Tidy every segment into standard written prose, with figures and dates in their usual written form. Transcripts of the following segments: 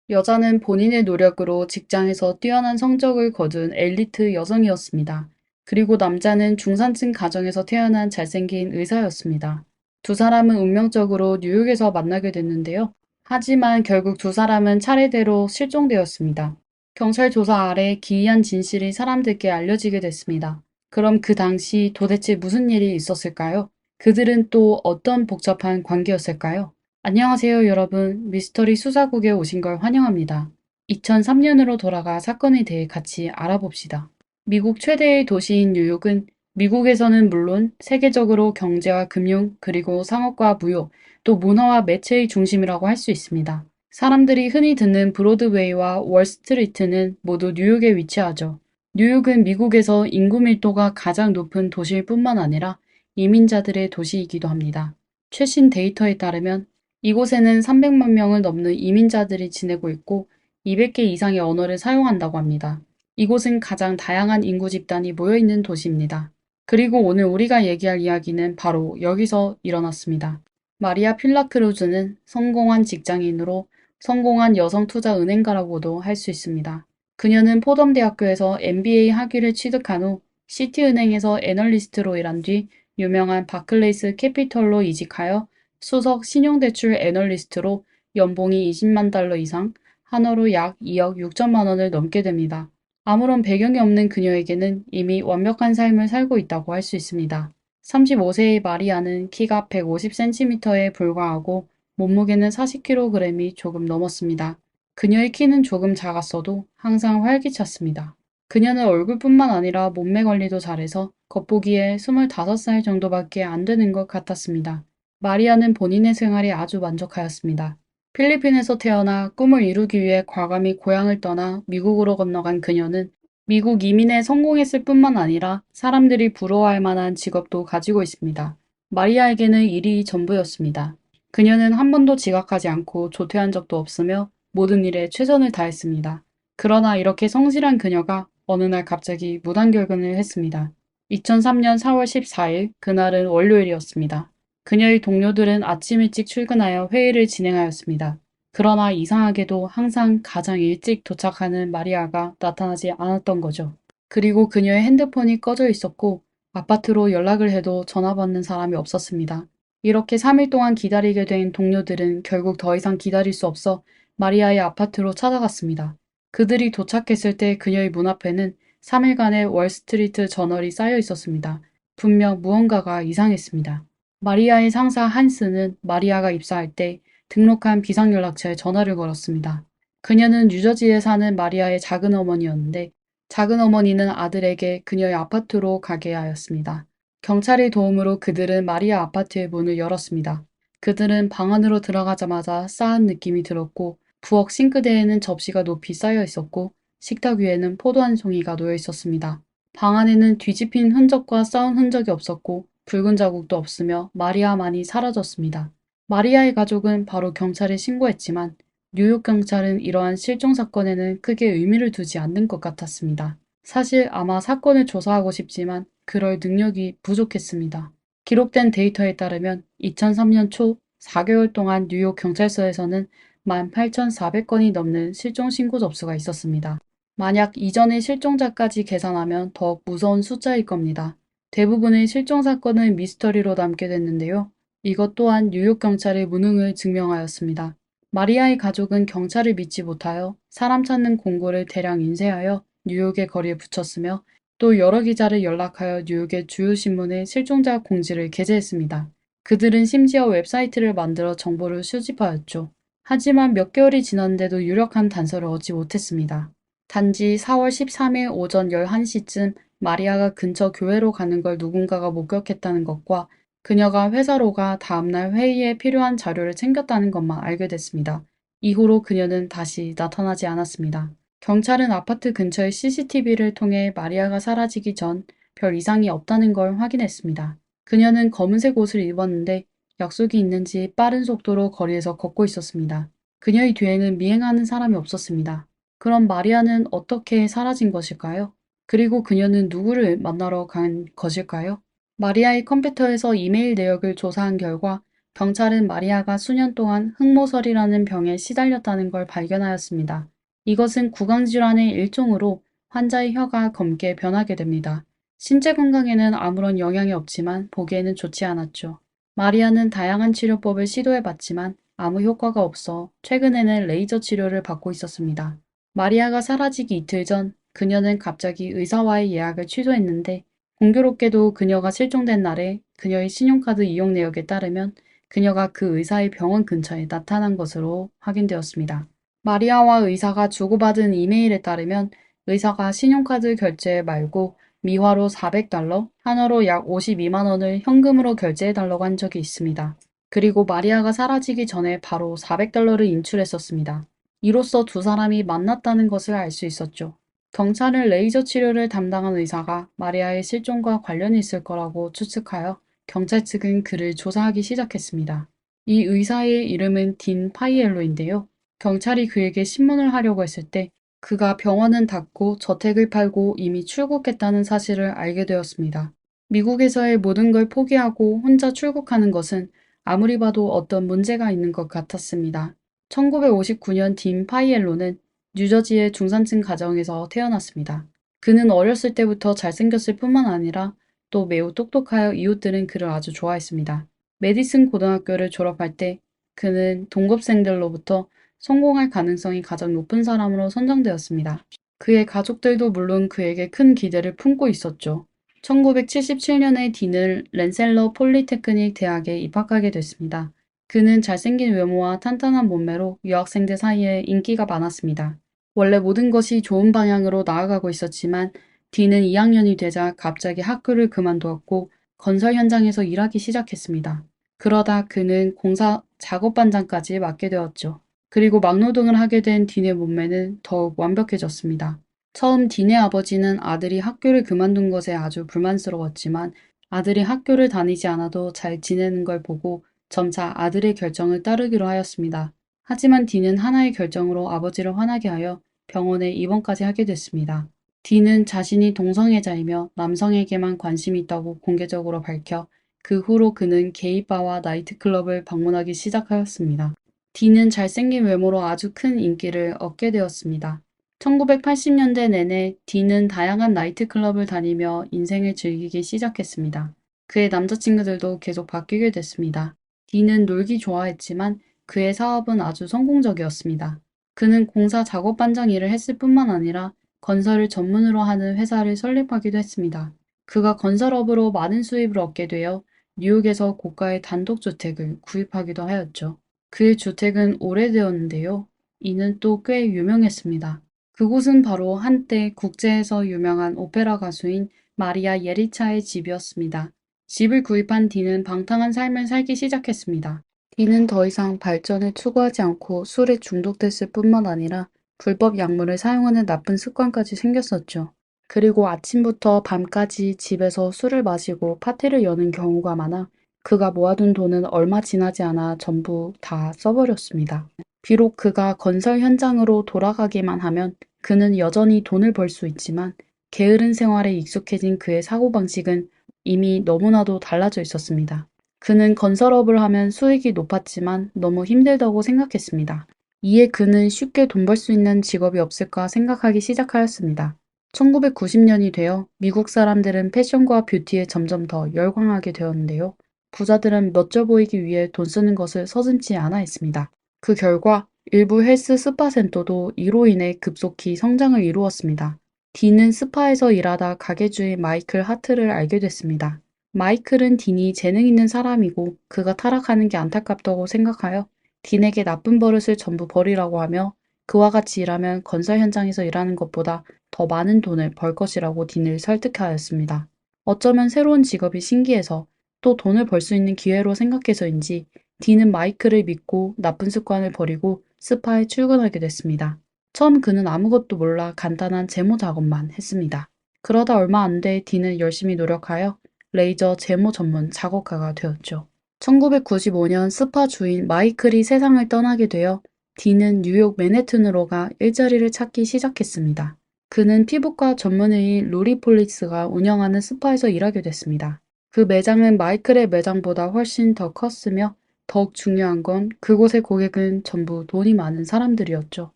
여자는 본인의 노력으로 직장에서 뛰어난 성적을 거둔 엘리트 여성이었습니다. 그리고 남자는 중산층 가정에서 태어난 잘생긴 의사였습니다. 두 사람은 운명적으로 뉴욕에서 만나게 됐는데요. 하지만 결국 두 사람은 차례대로 실종되었습니다. 경찰 조사 아래 기이한 진실이 사람들께 알려지게 됐습니다. 그럼 그 당시 도대체 무슨 일이 있었을까요? 그들은 또 어떤 복잡한 관계였을까요? 안녕하세요, 여러분. 미스터리 수사국에 오신 걸 환영합니다. 2003년으로 돌아가 사건에 대해 같이 알아봅시다. 미국 최대의 도시인 뉴욕은 미국에서는 물론 세계적으로 경제와 금융, 그리고 상업과 무역, 또 문화와 매체의 중심이라고 할 수 있습니다. 사람들이 흔히 듣는 브로드웨이와 월스트리트는 모두 뉴욕에 위치하죠. 뉴욕은 미국에서 인구 밀도가 가장 높은 도시일 뿐만 아니라 이민자들의 도시이기도 합니다. 최신 데이터에 따르면 이곳에는 300만 명을 넘는 이민자들이 지내고 있고 200개 이상의 언어를 사용한다고 합니다. 이곳은 가장 다양한 인구 집단이 모여있는 도시입니다. 그리고 오늘 우리가 얘기할 이야기는 바로 여기서 일어났습니다. 마리아 필라크루즈는 성공한 직장인으로 성공한 여성 투자 은행가라고도 할 수 있습니다. 그녀는 포덤 대학교에서 MBA 학위를 취득한 후 시티은행에서 애널리스트로 일한 뒤 유명한 바클레이스 캐피털로 이직하여 수석 신용대출 애널리스트로 연봉이 20만 달러 이상, 한화로 약 2억 6천만 원을 넘게 됩니다. 아무런 배경이 없는 그녀에게는 이미 완벽한 삶을 살고 있다고 할 수 있습니다. 35세의 마리아는 키가 150cm에 불과하고 몸무게는 40kg이 조금 넘었습니다. 그녀의 키는 조금 작았어도 항상 활기찼습니다. 그녀는 얼굴뿐만 아니라 몸매 관리도 잘해서 겉보기에 25살 정도밖에 안 되는 것 같았습니다. 마리아는 본인의 생활에 아주 만족하였습니다. 필리핀에서 태어나 꿈을 이루기 위해 과감히 고향을 떠나 미국으로 건너간 그녀는 미국 이민에 성공했을 뿐만 아니라 사람들이 부러워할 만한 직업도 가지고 있습니다. 마리아에게는 일이 전부였습니다. 그녀는 한 번도 지각하지 않고 조퇴한 적도 없으며 모든 일에 최선을 다했습니다. 그러나 이렇게 성실한 그녀가 어느 날 갑자기 무단결근을 했습니다. 2003년 4월 14일, 그날은 월요일이었습니다. 그녀의 동료들은 아침 일찍 출근하여 회의를 진행하였습니다. 그러나 이상하게도 항상 가장 일찍 도착하는 마리아가 나타나지 않았던 거죠. 그리고 그녀의 핸드폰이 꺼져 있었고 아파트로 연락을 해도 전화 받는 사람이 없었습니다. 이렇게 3일 동안 기다리게 된 동료들은 결국 더 이상 기다릴 수 없어 마리아의 아파트로 찾아갔습니다. 그들이 도착했을 때 그녀의 문 앞에는 3일간의 월스트리트 저널이 쌓여 있었습니다. 분명 무언가가 이상했습니다. 마리아의 상사 한스는 마리아가 입사할 때 등록한 비상연락처에 전화를 걸었습니다. 그녀는 뉴저지에 사는 마리아의 작은 어머니였는데 작은 어머니는 아들에게 그녀의 아파트로 가게 하였습니다. 경찰의 도움으로 그들은 마리아 아파트의 문을 열었습니다. 그들은 방 안으로 들어가자마자 싸한 느낌이 들었고 부엌 싱크대에는 접시가 높이 쌓여 있었고 식탁 위에는 포도 한 송이가 놓여 있었습니다. 방 안에는 뒤집힌 흔적과 싸운 흔적이 없었고 붉은 자국도 없으며 마리아만이 사라졌습니다. 마리아의 가족은 바로 경찰에 신고했지만 뉴욕 경찰은 이러한 실종 사건에는 크게 의미를 두지 않는 것 같았습니다. 사실 아마 사건을 조사하고 싶지만 그럴 능력이 부족했습니다. 기록된 데이터에 따르면 2003년 초 4개월 동안 뉴욕 경찰서에서는 18,400건이 넘는 실종 신고 접수가 있었습니다. 만약 이전의 실종자까지 계산하면 더 무서운 숫자일 겁니다. 대부분의 실종 사건은 미스터리로 남게 됐는데요. 이것 또한 뉴욕 경찰의 무능을 증명하였습니다. 마리아의 가족은 경찰을 믿지 못하여 사람 찾는 공고를 대량 인쇄하여 뉴욕의 거리에 붙였으며 또 여러 기자를 연락하여 뉴욕의 주요 신문에 실종자 공지를 게재했습니다. 그들은 심지어 웹사이트를 만들어 정보를 수집하였죠. 하지만 몇 개월이 지났는데도 유력한 단서를 얻지 못했습니다. 단지 4월 13일 오전 11시쯤 마리아가 근처 교회로 가는 걸 누군가가 목격했다는 것과 그녀가 회사로 가 다음날 회의에 필요한 자료를 챙겼다는 것만 알게 됐습니다. 이후로 그녀는 다시 나타나지 않았습니다. 경찰은 아파트 근처의 CCTV를 통해 마리아가 사라지기 전 별 이상이 없다는 걸 확인했습니다. 그녀는 검은색 옷을 입었는데 약속이 있는지 빠른 속도로 거리에서 걷고 있었습니다. 그녀의 뒤에는 미행하는 사람이 없었습니다. 그럼 마리아는 어떻게 사라진 것일까요? 그리고 그녀는 누구를 만나러 간 것일까요? 마리아의 컴퓨터에서 이메일 내역을 조사한 결과 경찰은 마리아가 수년 동안 흑모설이라는 병에 시달렸다는 걸 발견하였습니다. 이것은 구강질환의 일종으로 환자의 혀가 검게 변하게 됩니다. 신체 건강에는 아무런 영향이 없지만 보기에는 좋지 않았죠. 마리아는 다양한 치료법을 시도해봤지만 아무 효과가 없어 최근에는 레이저 치료를 받고 있었습니다. 마리아가 사라지기 이틀 전 그녀는 갑자기 의사와의 예약을 취소했는데 공교롭게도 그녀가 실종된 날에 그녀의 신용카드 이용 내역에 따르면 그녀가 그 의사의 병원 근처에 나타난 것으로 확인되었습니다. 마리아와 의사가 주고받은 이메일에 따르면 의사가 신용카드 결제 말고 미화로 400달러, 한화로 약 52만 원을 현금으로 결제해달라고 한 적이 있습니다. 그리고 마리아가 사라지기 전에 바로 400달러를 인출했었습니다. 이로써 두 사람이 만났다는 것을 알 수 있었죠. 경찰은 레이저 치료를 담당한 의사가 마리아의 실종과 관련이 있을 거라고 추측하여 경찰 측은 그를 조사하기 시작했습니다. 이 의사의 이름은 딘 파이엘로인데요. 경찰이 그에게 신문을 하려고 했을 때 그가 병원은 닫고 저택을 팔고 이미 출국했다는 사실을 알게 되었습니다. 미국에서의 모든 걸 포기하고 혼자 출국하는 것은 아무리 봐도 어떤 문제가 있는 것 같았습니다. 1959년 딘 파이엘로는 뉴저지의 중산층 가정에서 태어났습니다. 그는 어렸을 때부터 잘생겼을 뿐만 아니라 또 매우 똑똑하여 이웃들은 그를 아주 좋아했습니다. 메디슨 고등학교를 졸업할 때 그는 동급생들로부터 성공할 가능성이 가장 높은 사람으로 선정되었습니다. 그의 가족들도 물론 그에게 큰 기대를 품고 있었죠. 1977년에 딘은 렌셀러 폴리테크닉 대학에 입학하게 됐습니다. 그는 잘생긴 외모와 탄탄한 몸매로 유학생들 사이에 인기가 많았습니다. 원래 모든 것이 좋은 방향으로 나아가고 있었지만 딘은 2학년이 되자 갑자기 학교를 그만두었고 건설 현장에서 일하기 시작했습니다. 그러다 그는 공사 작업반장까지 맡게 되었죠. 그리고 막노동을 하게 된 딘의 몸매는 더욱 완벽해졌습니다. 처음 딘의 아버지는 아들이 학교를 그만둔 것에 아주 불만스러웠지만 아들이 학교를 다니지 않아도 잘 지내는 걸 보고 점차 아들의 결정을 따르기로 하였습니다. 하지만 딘은 하나의 결정으로 아버지를 화나게 하여 병원에 입원까지 하게 됐습니다. 딘은 자신이 동성애자이며 남성에게만 관심이 있다고 공개적으로 밝혀 그 후로 그는 게이바와 나이트클럽을 방문하기 시작하였습니다. 딘은 잘생긴 외모로 아주 큰 인기를 얻게 되었습니다. 1980년대 내내 딘은 다양한 나이트클럽을 다니며 인생을 즐기기 시작했습니다. 그의 남자친구들도 계속 바뀌게 됐습니다. 딘은 놀기 좋아했지만 그의 사업은 아주 성공적이었습니다. 그는 공사 작업 반장 일을 했을 뿐만 아니라 건설을 전문으로 하는 회사를 설립하기도 했습니다. 그가 건설업으로 많은 수입을 얻게 되어 뉴욕에서 고가의 단독주택을 구입하기도 하였죠. 그의 주택은 오래되었는데요. 이는 또 꽤 유명했습니다. 그곳은 바로 한때 국제에서 유명한 오페라 가수인 마리아 예리차의 집이었습니다. 집을 구입한 딘은 방탕한 삶을 살기 시작했습니다. 딘은 더 이상 발전을 추구하지 않고 술에 중독됐을 뿐만 아니라 불법 약물을 사용하는 나쁜 습관까지 생겼었죠. 그리고 아침부터 밤까지 집에서 술을 마시고 파티를 여는 경우가 많아 그가 모아둔 돈은 얼마 지나지 않아 전부 다 써버렸습니다. 비록 그가 건설 현장으로 돌아가기만 하면 그는 여전히 돈을 벌 수 있지만 게으른 생활에 익숙해진 그의 사고방식은 이미 너무나도 달라져 있었습니다. 그는 건설업을 하면 수익이 높았지만 너무 힘들다고 생각했습니다. 이에 그는 쉽게 돈 벌 수 있는 직업이 없을까 생각하기 시작하였습니다. 1990년이 되어 미국 사람들은 패션과 뷰티에 점점 더 열광하게 되었는데요. 부자들은 멋져 보이기 위해 돈 쓰는 것을 서슴지 않아 했습니다. 그 결과 일부 헬스 스파 센터도 이로 인해 급속히 성장을 이루었습니다. 딘은 스파에서 일하다 가게 주인 마이클 하트를 알게 됐습니다. 마이클은 딘이 재능 있는 사람이고 그가 타락하는 게 안타깝다고 생각하여 딘에게 나쁜 버릇을 전부 버리라고 하며 그와 같이 일하면 건설 현장에서 일하는 것보다 더 많은 돈을 벌 것이라고 딘을 설득하였습니다. 어쩌면 새로운 직업이 신기해서 또 돈을 벌 수 있는 기회로 생각해서인지 딘은 마이클을 믿고 나쁜 습관을 버리고 스파에 출근하게 됐습니다. 처음 그는 아무것도 몰라 간단한 제모 작업만 했습니다. 그러다 얼마 안 돼 딘은 열심히 노력하여 레이저 제모 전문 작업가가 되었죠. 1995년 스파 주인 마이클이 세상을 떠나게 되어 딘은 뉴욕 맨해튼으로 가 일자리를 찾기 시작했습니다. 그는 피부과 전문의인 로리 폴리스가 운영하는 스파에서 일하게 됐습니다. 그 매장은 마이클의 매장보다 훨씬 더 컸으며 더욱 중요한 건 그곳의 고객은 전부 돈이 많은 사람들이었죠.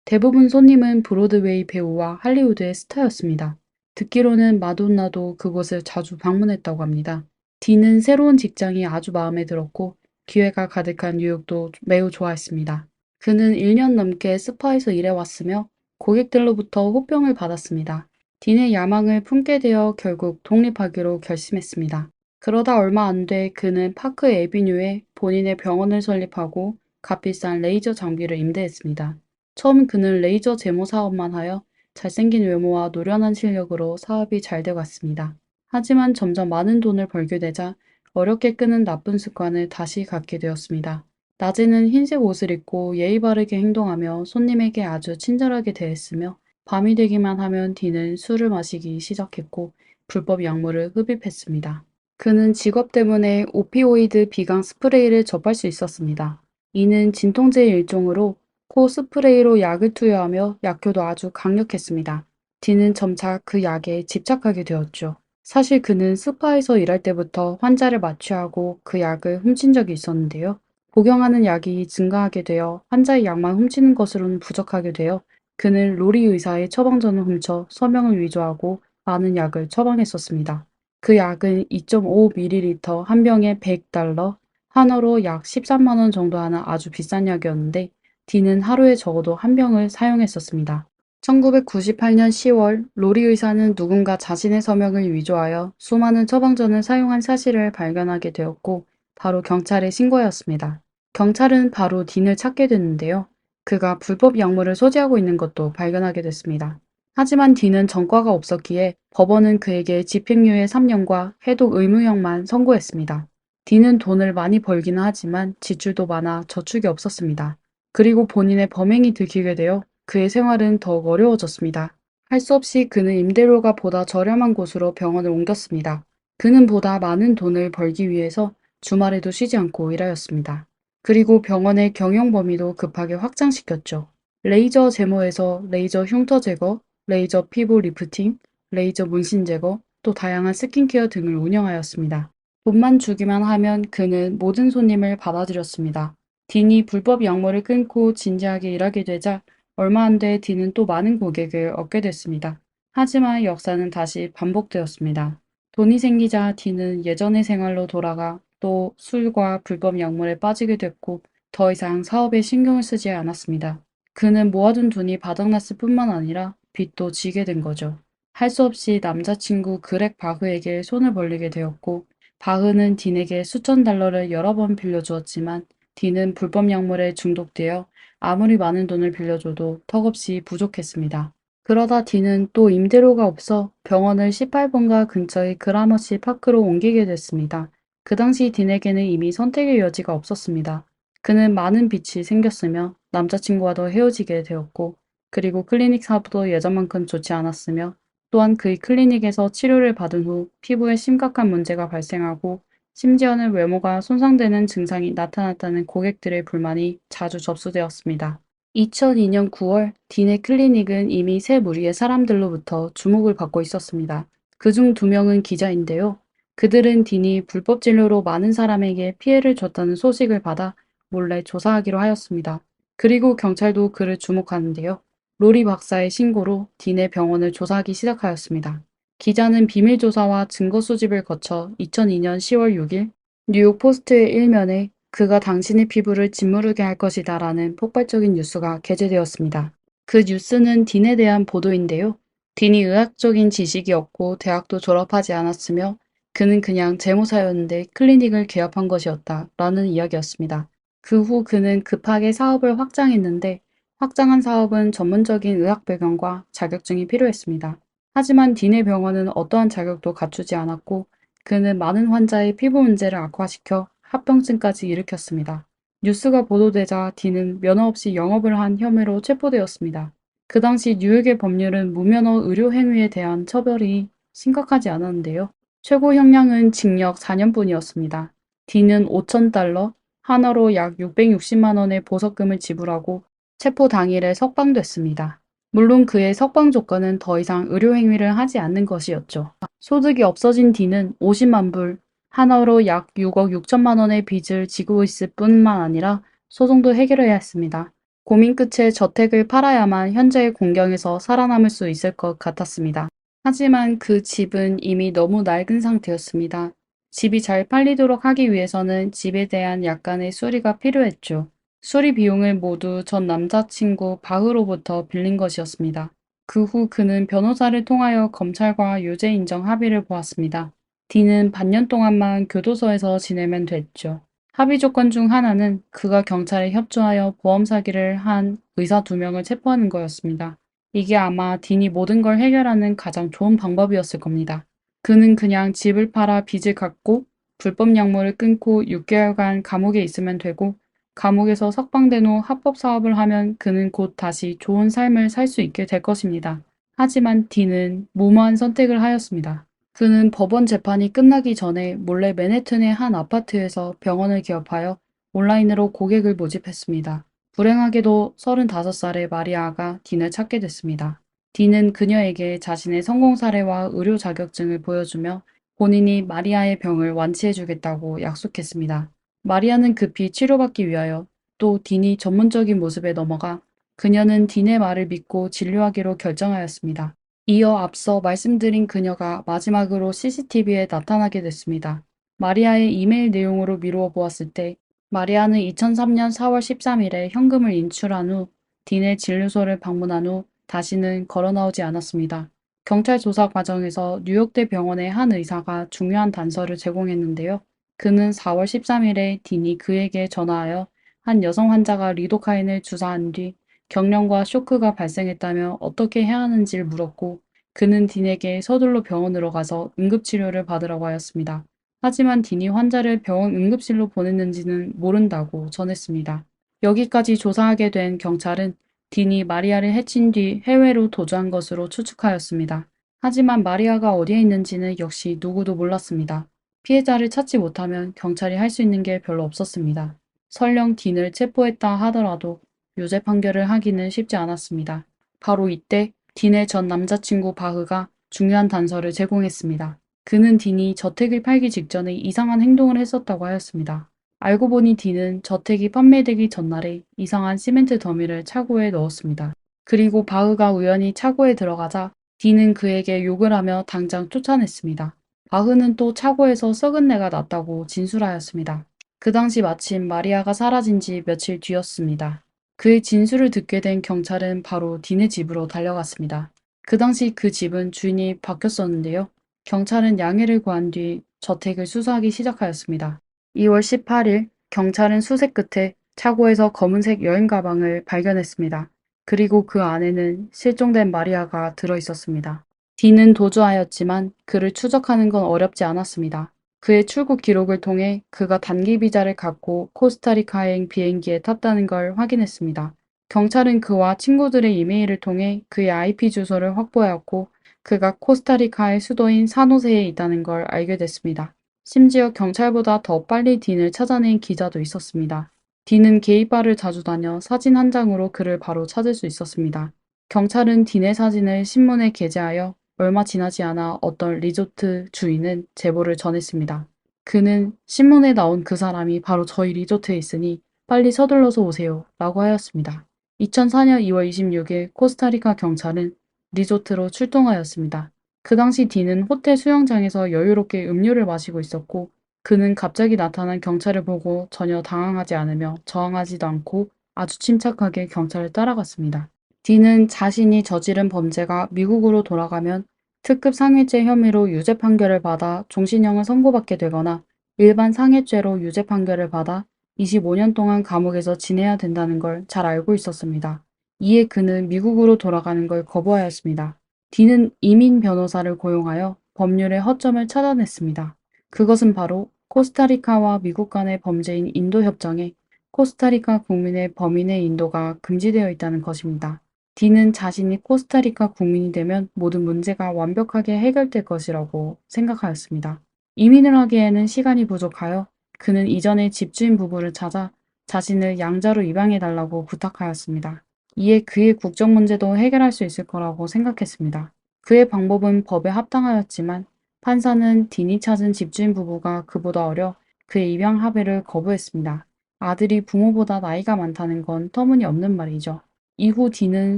대부분 손님은 브로드웨이 배우와 할리우드의 스타였습니다. 듣기로는 마돈나도 그곳을 자주 방문했다고 합니다. 디는 새로운 직장이 아주 마음에 들었고 기회가 가득한 뉴욕도 매우 좋아했습니다. 그는 1년 넘게 스파에서 일해왔으며 고객들로부터 호평을 받았습니다. 딘의 야망을 품게 되어 결국 독립하기로 결심했습니다. 그러다 얼마 안 돼 그는 파크 애비뉴에 본인의 병원을 설립하고 값비싼 레이저 장비를 임대했습니다. 처음 그는 레이저 제모 사업만 하여 잘생긴 외모와 노련한 실력으로 사업이 잘 돼갔습니다. 하지만 점점 많은 돈을 벌게 되자 어렵게 끄는 나쁜 습관을 다시 갖게 되었습니다. 낮에는 흰색 옷을 입고 예의 바르게 행동하며 손님에게 아주 친절하게 대했으며 밤이 되기만 하면 디는 술을 마시기 시작했고 불법 약물을 흡입했습니다. 그는 직업 때문에 오피오이드 비강 스프레이를 접할 수 있었습니다. 이는 진통제의 일종으로 코 스프레이로 약을 투여하며 약효도 아주 강력했습니다. 디는 점차 그 약에 집착하게 되었죠. 사실 그는 스파에서 일할 때부터 환자를 마취하고 그 약을 훔친 적이 있었는데요. 복용하는 약이 증가하게 되어 환자의 약만 훔치는 것으로는 부족하게 되어 그는 로리 의사의 처방전을 훔쳐 서명을 위조하고 많은 약을 처방했었습니다. 그 약은 2.5ml 한 병에 $100, 한화로 약 13만 원 정도 하는 아주 비싼 약이었는데 디는 하루에 적어도 한 병을 사용했었습니다. 1998년 10월 로리 의사는 누군가 자신의 서명을 위조하여 수많은 처방전을 사용한 사실을 발견하게 되었고 바로 경찰에 신고하였습니다. 경찰은 바로 딘을 찾게 됐는데요. 그가 불법 약물을 소지하고 있는 것도 발견하게 됐습니다. 하지만 딘은 전과가 없었기에 법원은 그에게 집행유예 3년과 해독 의무형만 선고했습니다. 딘은 돈을 많이 벌기는 하지만 지출도 많아 저축이 없었습니다. 그리고 본인의 범행이 들키게 되어 그의 생활은 더욱 어려워졌습니다. 할 수 없이 그는 임대료가 보다 저렴한 곳으로 병원을 옮겼습니다. 그는 보다 많은 돈을 벌기 위해서 주말에도 쉬지 않고 일하였습니다. 그리고 병원의 경영 범위도 급하게 확장시켰죠. 레이저 제모에서 레이저 흉터 제거, 레이저 피부 리프팅, 레이저 문신 제거, 또 다양한 스킨케어 등을 운영하였습니다. 돈만 주기만 하면 그는 모든 손님을 받아들였습니다. 딘이 불법 약물을 끊고 진지하게 일하게 되자 얼마 안 돼 딘은 또 많은 고객을 얻게 됐습니다. 하지만 역사는 다시 반복되었습니다. 돈이 생기자 딘은 예전의 생활로 돌아가 또 술과 불법 약물에 빠지게 됐고 더 이상 사업에 신경을 쓰지 않았습니다. 그는 모아둔 돈이 바닥났을 뿐만 아니라 빚도 지게 된 거죠. 할 수 없이 남자친구 그렉 바흐에게 손을 벌리게 되었고 바흐는 딘에게 수천 달러를 여러 번 빌려주었지만 딘은 불법 약물에 중독되어 아무리 많은 돈을 빌려줘도 턱없이 부족했습니다. 그러다 딘은 또 임대료가 없어 병원을 18번가 근처의 그라머시 파크로 옮기게 됐습니다. 그 당시 딘에게는 이미 선택의 여지가 없었습니다. 그는 많은 빚이 생겼으며 남자친구와도 헤어지게 되었고 그리고 클리닉 사업도 예전만큼 좋지 않았으며 또한 그의 클리닉에서 치료를 받은 후 피부에 심각한 문제가 발생하고 심지어는 외모가 손상되는 증상이 나타났다는 고객들의 불만이 자주 접수되었습니다. 2002년 9월 딘의 클리닉은 이미 세 무리의 사람들로부터 주목을 받고 있었습니다. 그중 두 명은 기자인데요. 그들은 딘이 불법 진료로 많은 사람에게 피해를 줬다는 소식을 받아 몰래 조사하기로 하였습니다. 그리고 경찰도 그를 주목하는데요. 로리 박사의 신고로 딘의 병원을 조사하기 시작하였습니다. 기자는 비밀 조사와 증거 수집을 거쳐 2002년 10월 6일 뉴욕 포스트의 일면에 그가 당신의 피부를 짓무르게 할 것이다 라는 폭발적인 뉴스가 게재되었습니다. 그 뉴스는 딘에 대한 보도인데요. 딘이 의학적인 지식이 없고 대학도 졸업하지 않았으며 그는 그냥 제모사였는데 클리닉을 개업한 것이었다 라는 이야기였습니다. 그 후 그는 급하게 사업을 확장했는데 확장한 사업은 전문적인 의학 배경과 자격증이 필요했습니다. 하지만 딘의 병원은 어떠한 자격도 갖추지 않았고 그는 많은 환자의 피부 문제를 악화시켜 합병증까지 일으켰습니다. 뉴스가 보도되자 딘은 면허 없이 영업을 한 혐의로 체포되었습니다. 그 당시 뉴욕의 법률은 무면허 의료 행위에 대한 처벌이 심각하지 않았는데요. 최고 형량은 징역 4년뿐이었습니다. 딘은 5,000달러, 한화로 약 660만 원의 보석금을 지불하고 체포 당일에 석방됐습니다. 물론 그의 석방 조건은 더 이상 의료 행위를 하지 않는 것이었죠. 소득이 없어진 딘은 50만 불, 하나로 약 6억 6천만 원의 빚을 지고 있을 뿐만 아니라 소송도 해결해야 했습니다. 고민 끝에 저택을 팔아야만 현재의 공경에서 살아남을 수 있을 것 같았습니다. 하지만 그 집은 이미 너무 낡은 상태였습니다. 집이 잘 팔리도록 하기 위해서는 집에 대한 약간의 수리가 필요했죠. 수리 비용을 모두 전 남자친구 바흐로부터 빌린 것이었습니다. 그 후 그는 변호사를 통하여 검찰과 유죄 인정 합의를 보았습니다. D는 반년 동안만 교도소에서 지내면 됐죠. 합의 조건 중 하나는 그가 경찰에 협조하여 보험 사기를 한 의사 2명을 체포하는 거였습니다. 이게 아마 딘이 모든 걸 해결하는 가장 좋은 방법이었을 겁니다. 그는 그냥 집을 팔아 빚을 갚고 불법 약물을 끊고 6개월간 감옥에 있으면 되고 감옥에서 석방된 후 합법 사업을 하면 그는 곧 다시 좋은 삶을 살 수 있게 될 것입니다. 하지만 딘은 무모한 선택을 하였습니다. 그는 법원 재판이 끝나기 전에 몰래 맨해튼의 한 아파트에서 병원을 개업하여 온라인으로 고객을 모집했습니다. 불행하게도 35살의 마리아가 딘을 찾게 됐습니다. 딘은 그녀에게 자신의 성공 사례와 의료 자격증을 보여주며 본인이 마리아의 병을 완치해주겠다고 약속했습니다. 마리아는 급히 치료받기 위하여 또 딘이 전문적인 모습에 넘어가 그녀는 딘의 말을 믿고 진료하기로 결정하였습니다. 이어 앞서 말씀드린 그녀가 마지막으로 CCTV에 나타나게 됐습니다. 마리아의 이메일 내용으로 미루어 보았을 때 마리아는 2003년 4월 13일에 현금을 인출한 후 딘의 진료소를 방문한 후 다시는 걸어 나오지 않았습니다. 경찰 조사 과정에서 뉴욕대 병원의 한 의사가 중요한 단서를 제공했는데요. 그는 4월 13일에 딘이 그에게 전화하여 한 여성 환자가 리도카인을 주사한 뒤 경련과 쇼크가 발생했다며 어떻게 해야 하는지를 물었고 그는 딘에게 서둘러 병원으로 가서 응급치료를 받으라고 하였습니다. 하지만 딘이 환자를 병원 응급실로 보냈는지는 모른다고 전했습니다. 여기까지 조사하게 된 경찰은 딘이 마리아를 해친 뒤 해외로 도주한 것으로 추측하였습니다. 하지만 마리아가 어디에 있는지는 역시 누구도 몰랐습니다. 피해자를 찾지 못하면 경찰이 할 수 있는 게 별로 없었습니다. 설령 딘을 체포했다 하더라도 유죄 판결을 하기는 쉽지 않았습니다. 바로 이때 딘의 전 남자친구 바흐가 중요한 단서를 제공했습니다. 그는 딘이 저택을 팔기 직전에 이상한 행동을 했었다고 하였습니다. 알고 보니 딘은 저택이 판매되기 전날에 이상한 시멘트 더미를 차고에 넣었습니다. 그리고 바흐가 우연히 차고에 들어가자 딘은 그에게 욕을 하며 당장 쫓아냈습니다. 바흐는 또 차고에서 썩은 내가 났다고 진술하였습니다. 그 당시 마침 마리아가 사라진 지 며칠 뒤였습니다. 그의 진술을 듣게 된 경찰은 바로 딘의 집으로 달려갔습니다. 그 당시 그 집은 주인이 바뀌었었는데요. 경찰은 양해를 구한 뒤 저택을 수사하기 시작하였습니다. 2월 18일 경찰은 수색 끝에 차고에서 검은색 여행 가방을 발견했습니다. 그리고 그 안에는 실종된 마리아가 들어 있었습니다. 딘은 도주하였지만 그를 추적하는 건 어렵지 않았습니다. 그의 출국 기록을 통해 그가 단기 비자를 갖고 코스타리카행 비행기에 탔다는 걸 확인했습니다. 경찰은 그와 친구들의 이메일을 통해 그의 IP 주소를 확보하였고 그가 코스타리카의 수도인 사노세에 있다는 걸 알게 됐습니다. 심지어 경찰보다 더 빨리 딘을 찾아낸 기자도 있었습니다. 딘은 게이바를 자주 다녀 사진 한 장으로 그를 바로 찾을 수 있었습니다. 경찰은 딘의 사진을 신문에 게재하여 얼마 지나지 않아 어떤 리조트 주인은 제보를 전했습니다. 그는 신문에 나온 그 사람이 바로 저희 리조트에 있으니 빨리 서둘러서 오세요 라고 하였습니다. 2004년 2월 26일 코스타리카 경찰은 리조트로 출동하였습니다. 그 당시 딘은 호텔 수영장에서 여유롭게 음료를 마시고 있었고 그는 갑자기 나타난 경찰을 보고 전혀 당황하지 않으며 저항하지도 않고 아주 침착하게 경찰을 따라갔습니다. 딘은 자신이 저지른 범죄가 미국으로 돌아가면 특급 상해죄 혐의로 유죄 판결을 받아 종신형을 선고받게 되거나 일반 상해죄로 유죄 판결을 받아 25년 동안 감옥에서 지내야 된다는 걸 잘 알고 있었습니다. 이에 그는 미국으로 돌아가는 걸 거부하였습니다. 딘은 이민 변호사를 고용하여 법률의 허점을 찾아냈습니다. 그것은 바로 코스타리카와 미국 간의 범죄인 인도 협정에 코스타리카 국민의 범인의 인도가 금지되어 있다는 것입니다. 딘은 자신이 코스타리카 국민이 되면 모든 문제가 완벽하게 해결될 것이라고 생각하였습니다. 이민을 하기에는 시간이 부족하여 그는 이전에 집주인 부부를 찾아 자신을 양자로 입양해달라고 부탁하였습니다. 이에 그의 국적 문제도 해결할 수 있을 거라고 생각했습니다. 그의 방법은 법에 합당하였지만 판사는 딘이 찾은 집주인 부부가 그보다 어려 그의 입양 합의를 거부했습니다. 아들이 부모보다 나이가 많다는 건 터무니없는 말이죠. 이후 딘은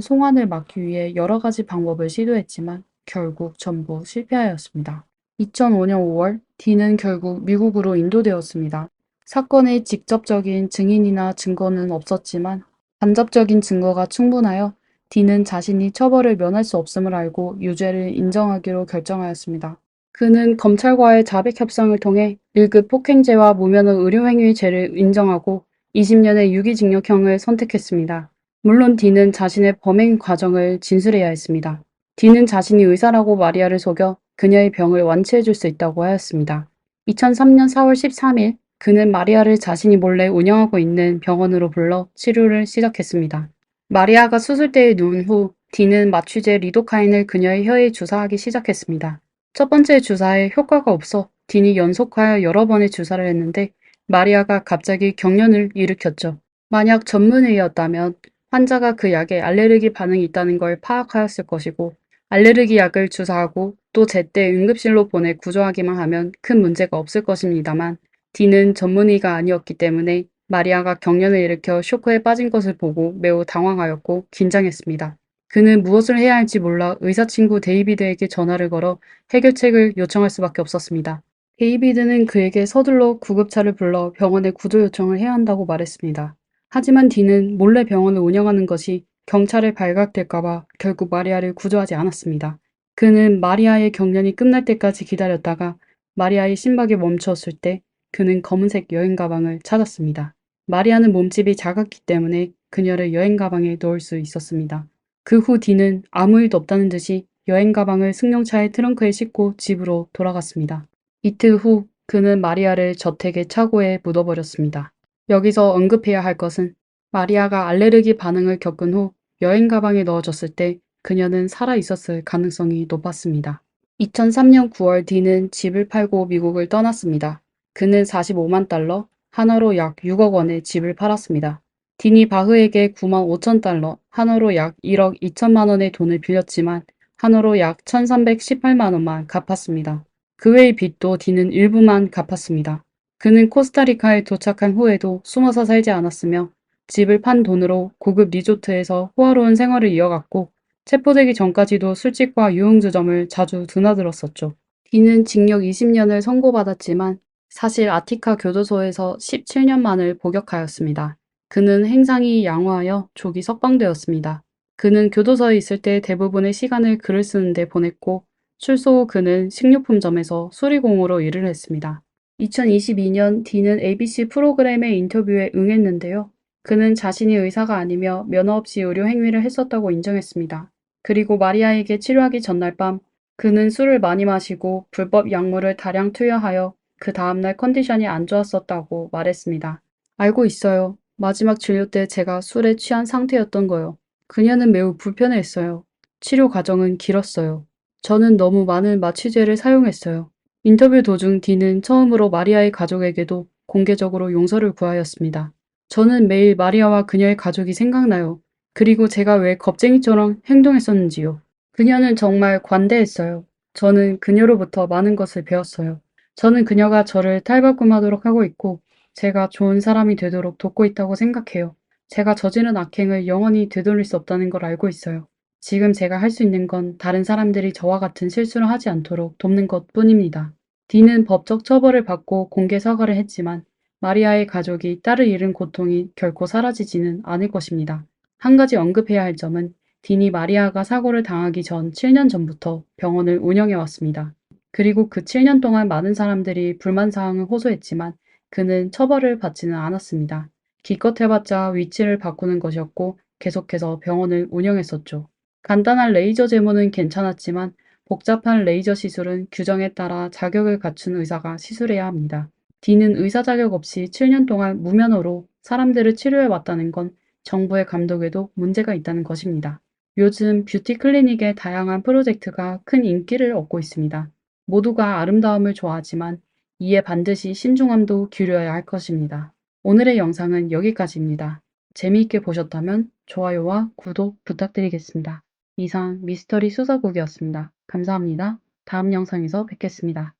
송환을 막기 위해 여러 가지 방법을 시도했지만 결국 전부 실패하였습니다. 2005년 5월, 딘은 결국 미국으로 인도되었습니다. 사건의 직접적인 증인이나 증거는 없었지만 간접적인 증거가 충분하여 딘은 자신이 처벌을 면할 수 없음을 알고 유죄를 인정하기로 결정하였습니다. 그는 검찰과의 자백 협상을 통해 1급 폭행죄와 무면허 의료행위 죄를 인정하고 20년의 유기징역형을 선택했습니다. 물론 딘은 자신의 범행 과정을 진술해야 했습니다. 딘은 자신이 의사라고 마리아를 속여 그녀의 병을 완치해줄 수 있다고 하였습니다. 2003년 4월 13일, 그는 마리아를 자신이 몰래 운영하고 있는 병원으로 불러 치료를 시작했습니다. 마리아가 수술대에 누운 후 딘은 마취제 리도카인을 그녀의 혀에 주사하기 시작했습니다. 첫 번째 주사에 효과가 없어 딘이 연속하여 여러 번의 주사를 했는데 마리아가 갑자기 경련을 일으켰죠. 만약 전문의였다면 환자가 그 약에 알레르기 반응이 있다는 걸 파악하였을 것이고 알레르기 약을 주사하고 또 제때 응급실로 보내 구조하기만 하면 큰 문제가 없을 것입니다만 딘은 전문의가 아니었기 때문에 마리아가 경련을 일으켜 쇼크에 빠진 것을 보고 매우 당황하였고 긴장했습니다. 그는 무엇을 해야 할지 몰라 의사 친구 데이비드에게 전화를 걸어 해결책을 요청할 수밖에 없었습니다. 데이비드는 그에게 서둘러 구급차를 불러 병원에 구조 요청을 해야 한다고 말했습니다. 하지만 딘은 몰래 병원을 운영하는 것이 경찰에 발각될까봐 결국 마리아를 구조하지 않았습니다. 그는 마리아의 경련이 끝날 때까지 기다렸다가 마리아의 심박이 멈추었을 때 그는 검은색 여행 가방을 찾았습니다. 마리아는 몸집이 작았기 때문에 그녀를 여행 가방에 넣을 수 있었습니다. 그 후 딘은 아무 일도 없다는 듯이 여행 가방을 승용차의 트렁크에 싣고 집으로 돌아갔습니다. 이틀 후 그는 마리아를 저택의 차고에 묻어버렸습니다. 여기서 언급해야 할 것은 마리아가 알레르기 반응을 겪은 후 여행 가방에 넣어졌을 때 그녀는 살아 있었을 가능성이 높았습니다. 2003년 9월 딘은 집을 팔고 미국을 떠났습니다. 그는 45만 달러, 한화로 약 6억 원의 집을 팔았습니다. 딘이 바흐에게 9만 5천 달러, 한화로 약 1억 2천만 원의 돈을 빌렸지만 한화로 약 1318만 원만 갚았습니다. 그 외의 빚도 딘은 일부만 갚았습니다. 그는 코스타리카에 도착한 후에도 숨어서 살지 않았으며 집을 판 돈으로 고급 리조트에서 호화로운 생활을 이어갔고 체포되기 전까지도 술집과 유흥주점을 자주 드나들었었죠. 딘은 징역 20년을 선고받았지만 사실 아티카 교도소에서 17년만을 복역하였습니다. 그는 행상이 양호하여 조기 석방되었습니다. 그는 교도소에 있을 때 대부분의 시간을 글을 쓰는데 보냈고 출소 후 그는 식료품점에서 수리공으로 일을 했습니다. 2022년 딘은 ABC 프로그램의 인터뷰에 응했는데요. 그는 자신이 의사가 아니며 면허 없이 의료 행위를 했었다고 인정했습니다. 그리고 마리아에게 치료하기 전날 밤 그는 술을 많이 마시고 불법 약물을 다량 투여하여 그 다음날 컨디션이 안 좋았었다고 말했습니다. 알고 있어요. 마지막 진료 때 제가 술에 취한 상태였던 거요. 그녀는 매우 불편해했어요. 치료 과정은 길었어요. 저는 너무 많은 마취제를 사용했어요. 인터뷰 도중 딘은 처음으로 마리아의 가족에게도 공개적으로 용서를 구하였습니다. 저는 매일 마리아와 그녀의 가족이 생각나요. 그리고 제가 왜 겁쟁이처럼 행동했었는지요. 그녀는 정말 관대했어요. 저는 그녀로부터 많은 것을 배웠어요. 저는 그녀가 저를 탈바꿈하도록 하고 있고 제가 좋은 사람이 되도록 돕고 있다고 생각해요. 제가 저지른 악행을 영원히 되돌릴 수 없다는 걸 알고 있어요. 지금 제가 할 수 있는 건 다른 사람들이 저와 같은 실수를 하지 않도록 돕는 것 뿐입니다. 딘은 법적 처벌을 받고 공개 사과를 했지만 마리아의 가족이 딸을 잃은 고통이 결코 사라지지는 않을 것입니다. 한 가지 언급해야 할 점은 딘이 마리아가 사고를 당하기 전 7년 전부터 병원을 운영해 왔습니다. 그리고 그 7년 동안 많은 사람들이 불만사항을 호소했지만 그는 처벌을 받지는 않았습니다. 기껏 해봤자 위치를 바꾸는 것이었고 계속해서 병원을 운영했었죠. 간단한 레이저 제모는 괜찮았지만 복잡한 레이저 시술은 규정에 따라 자격을 갖춘 의사가 시술해야 합니다. D는 의사 자격 없이 7년 동안 무면허로 사람들을 치료해 왔다는 건 정부의 감독에도 문제가 있다는 것입니다. 요즘 뷰티 클리닉의 다양한 프로젝트가 큰 인기를 얻고 있습니다. 모두가 아름다움을 좋아하지만 이에 반드시 신중함도 기울여야 할 것입니다. 오늘의 영상은 여기까지입니다. 재미있게 보셨다면 좋아요와 구독 부탁드리겠습니다. 이상 미스터리 수사국이었습니다. 감사합니다. 다음 영상에서 뵙겠습니다.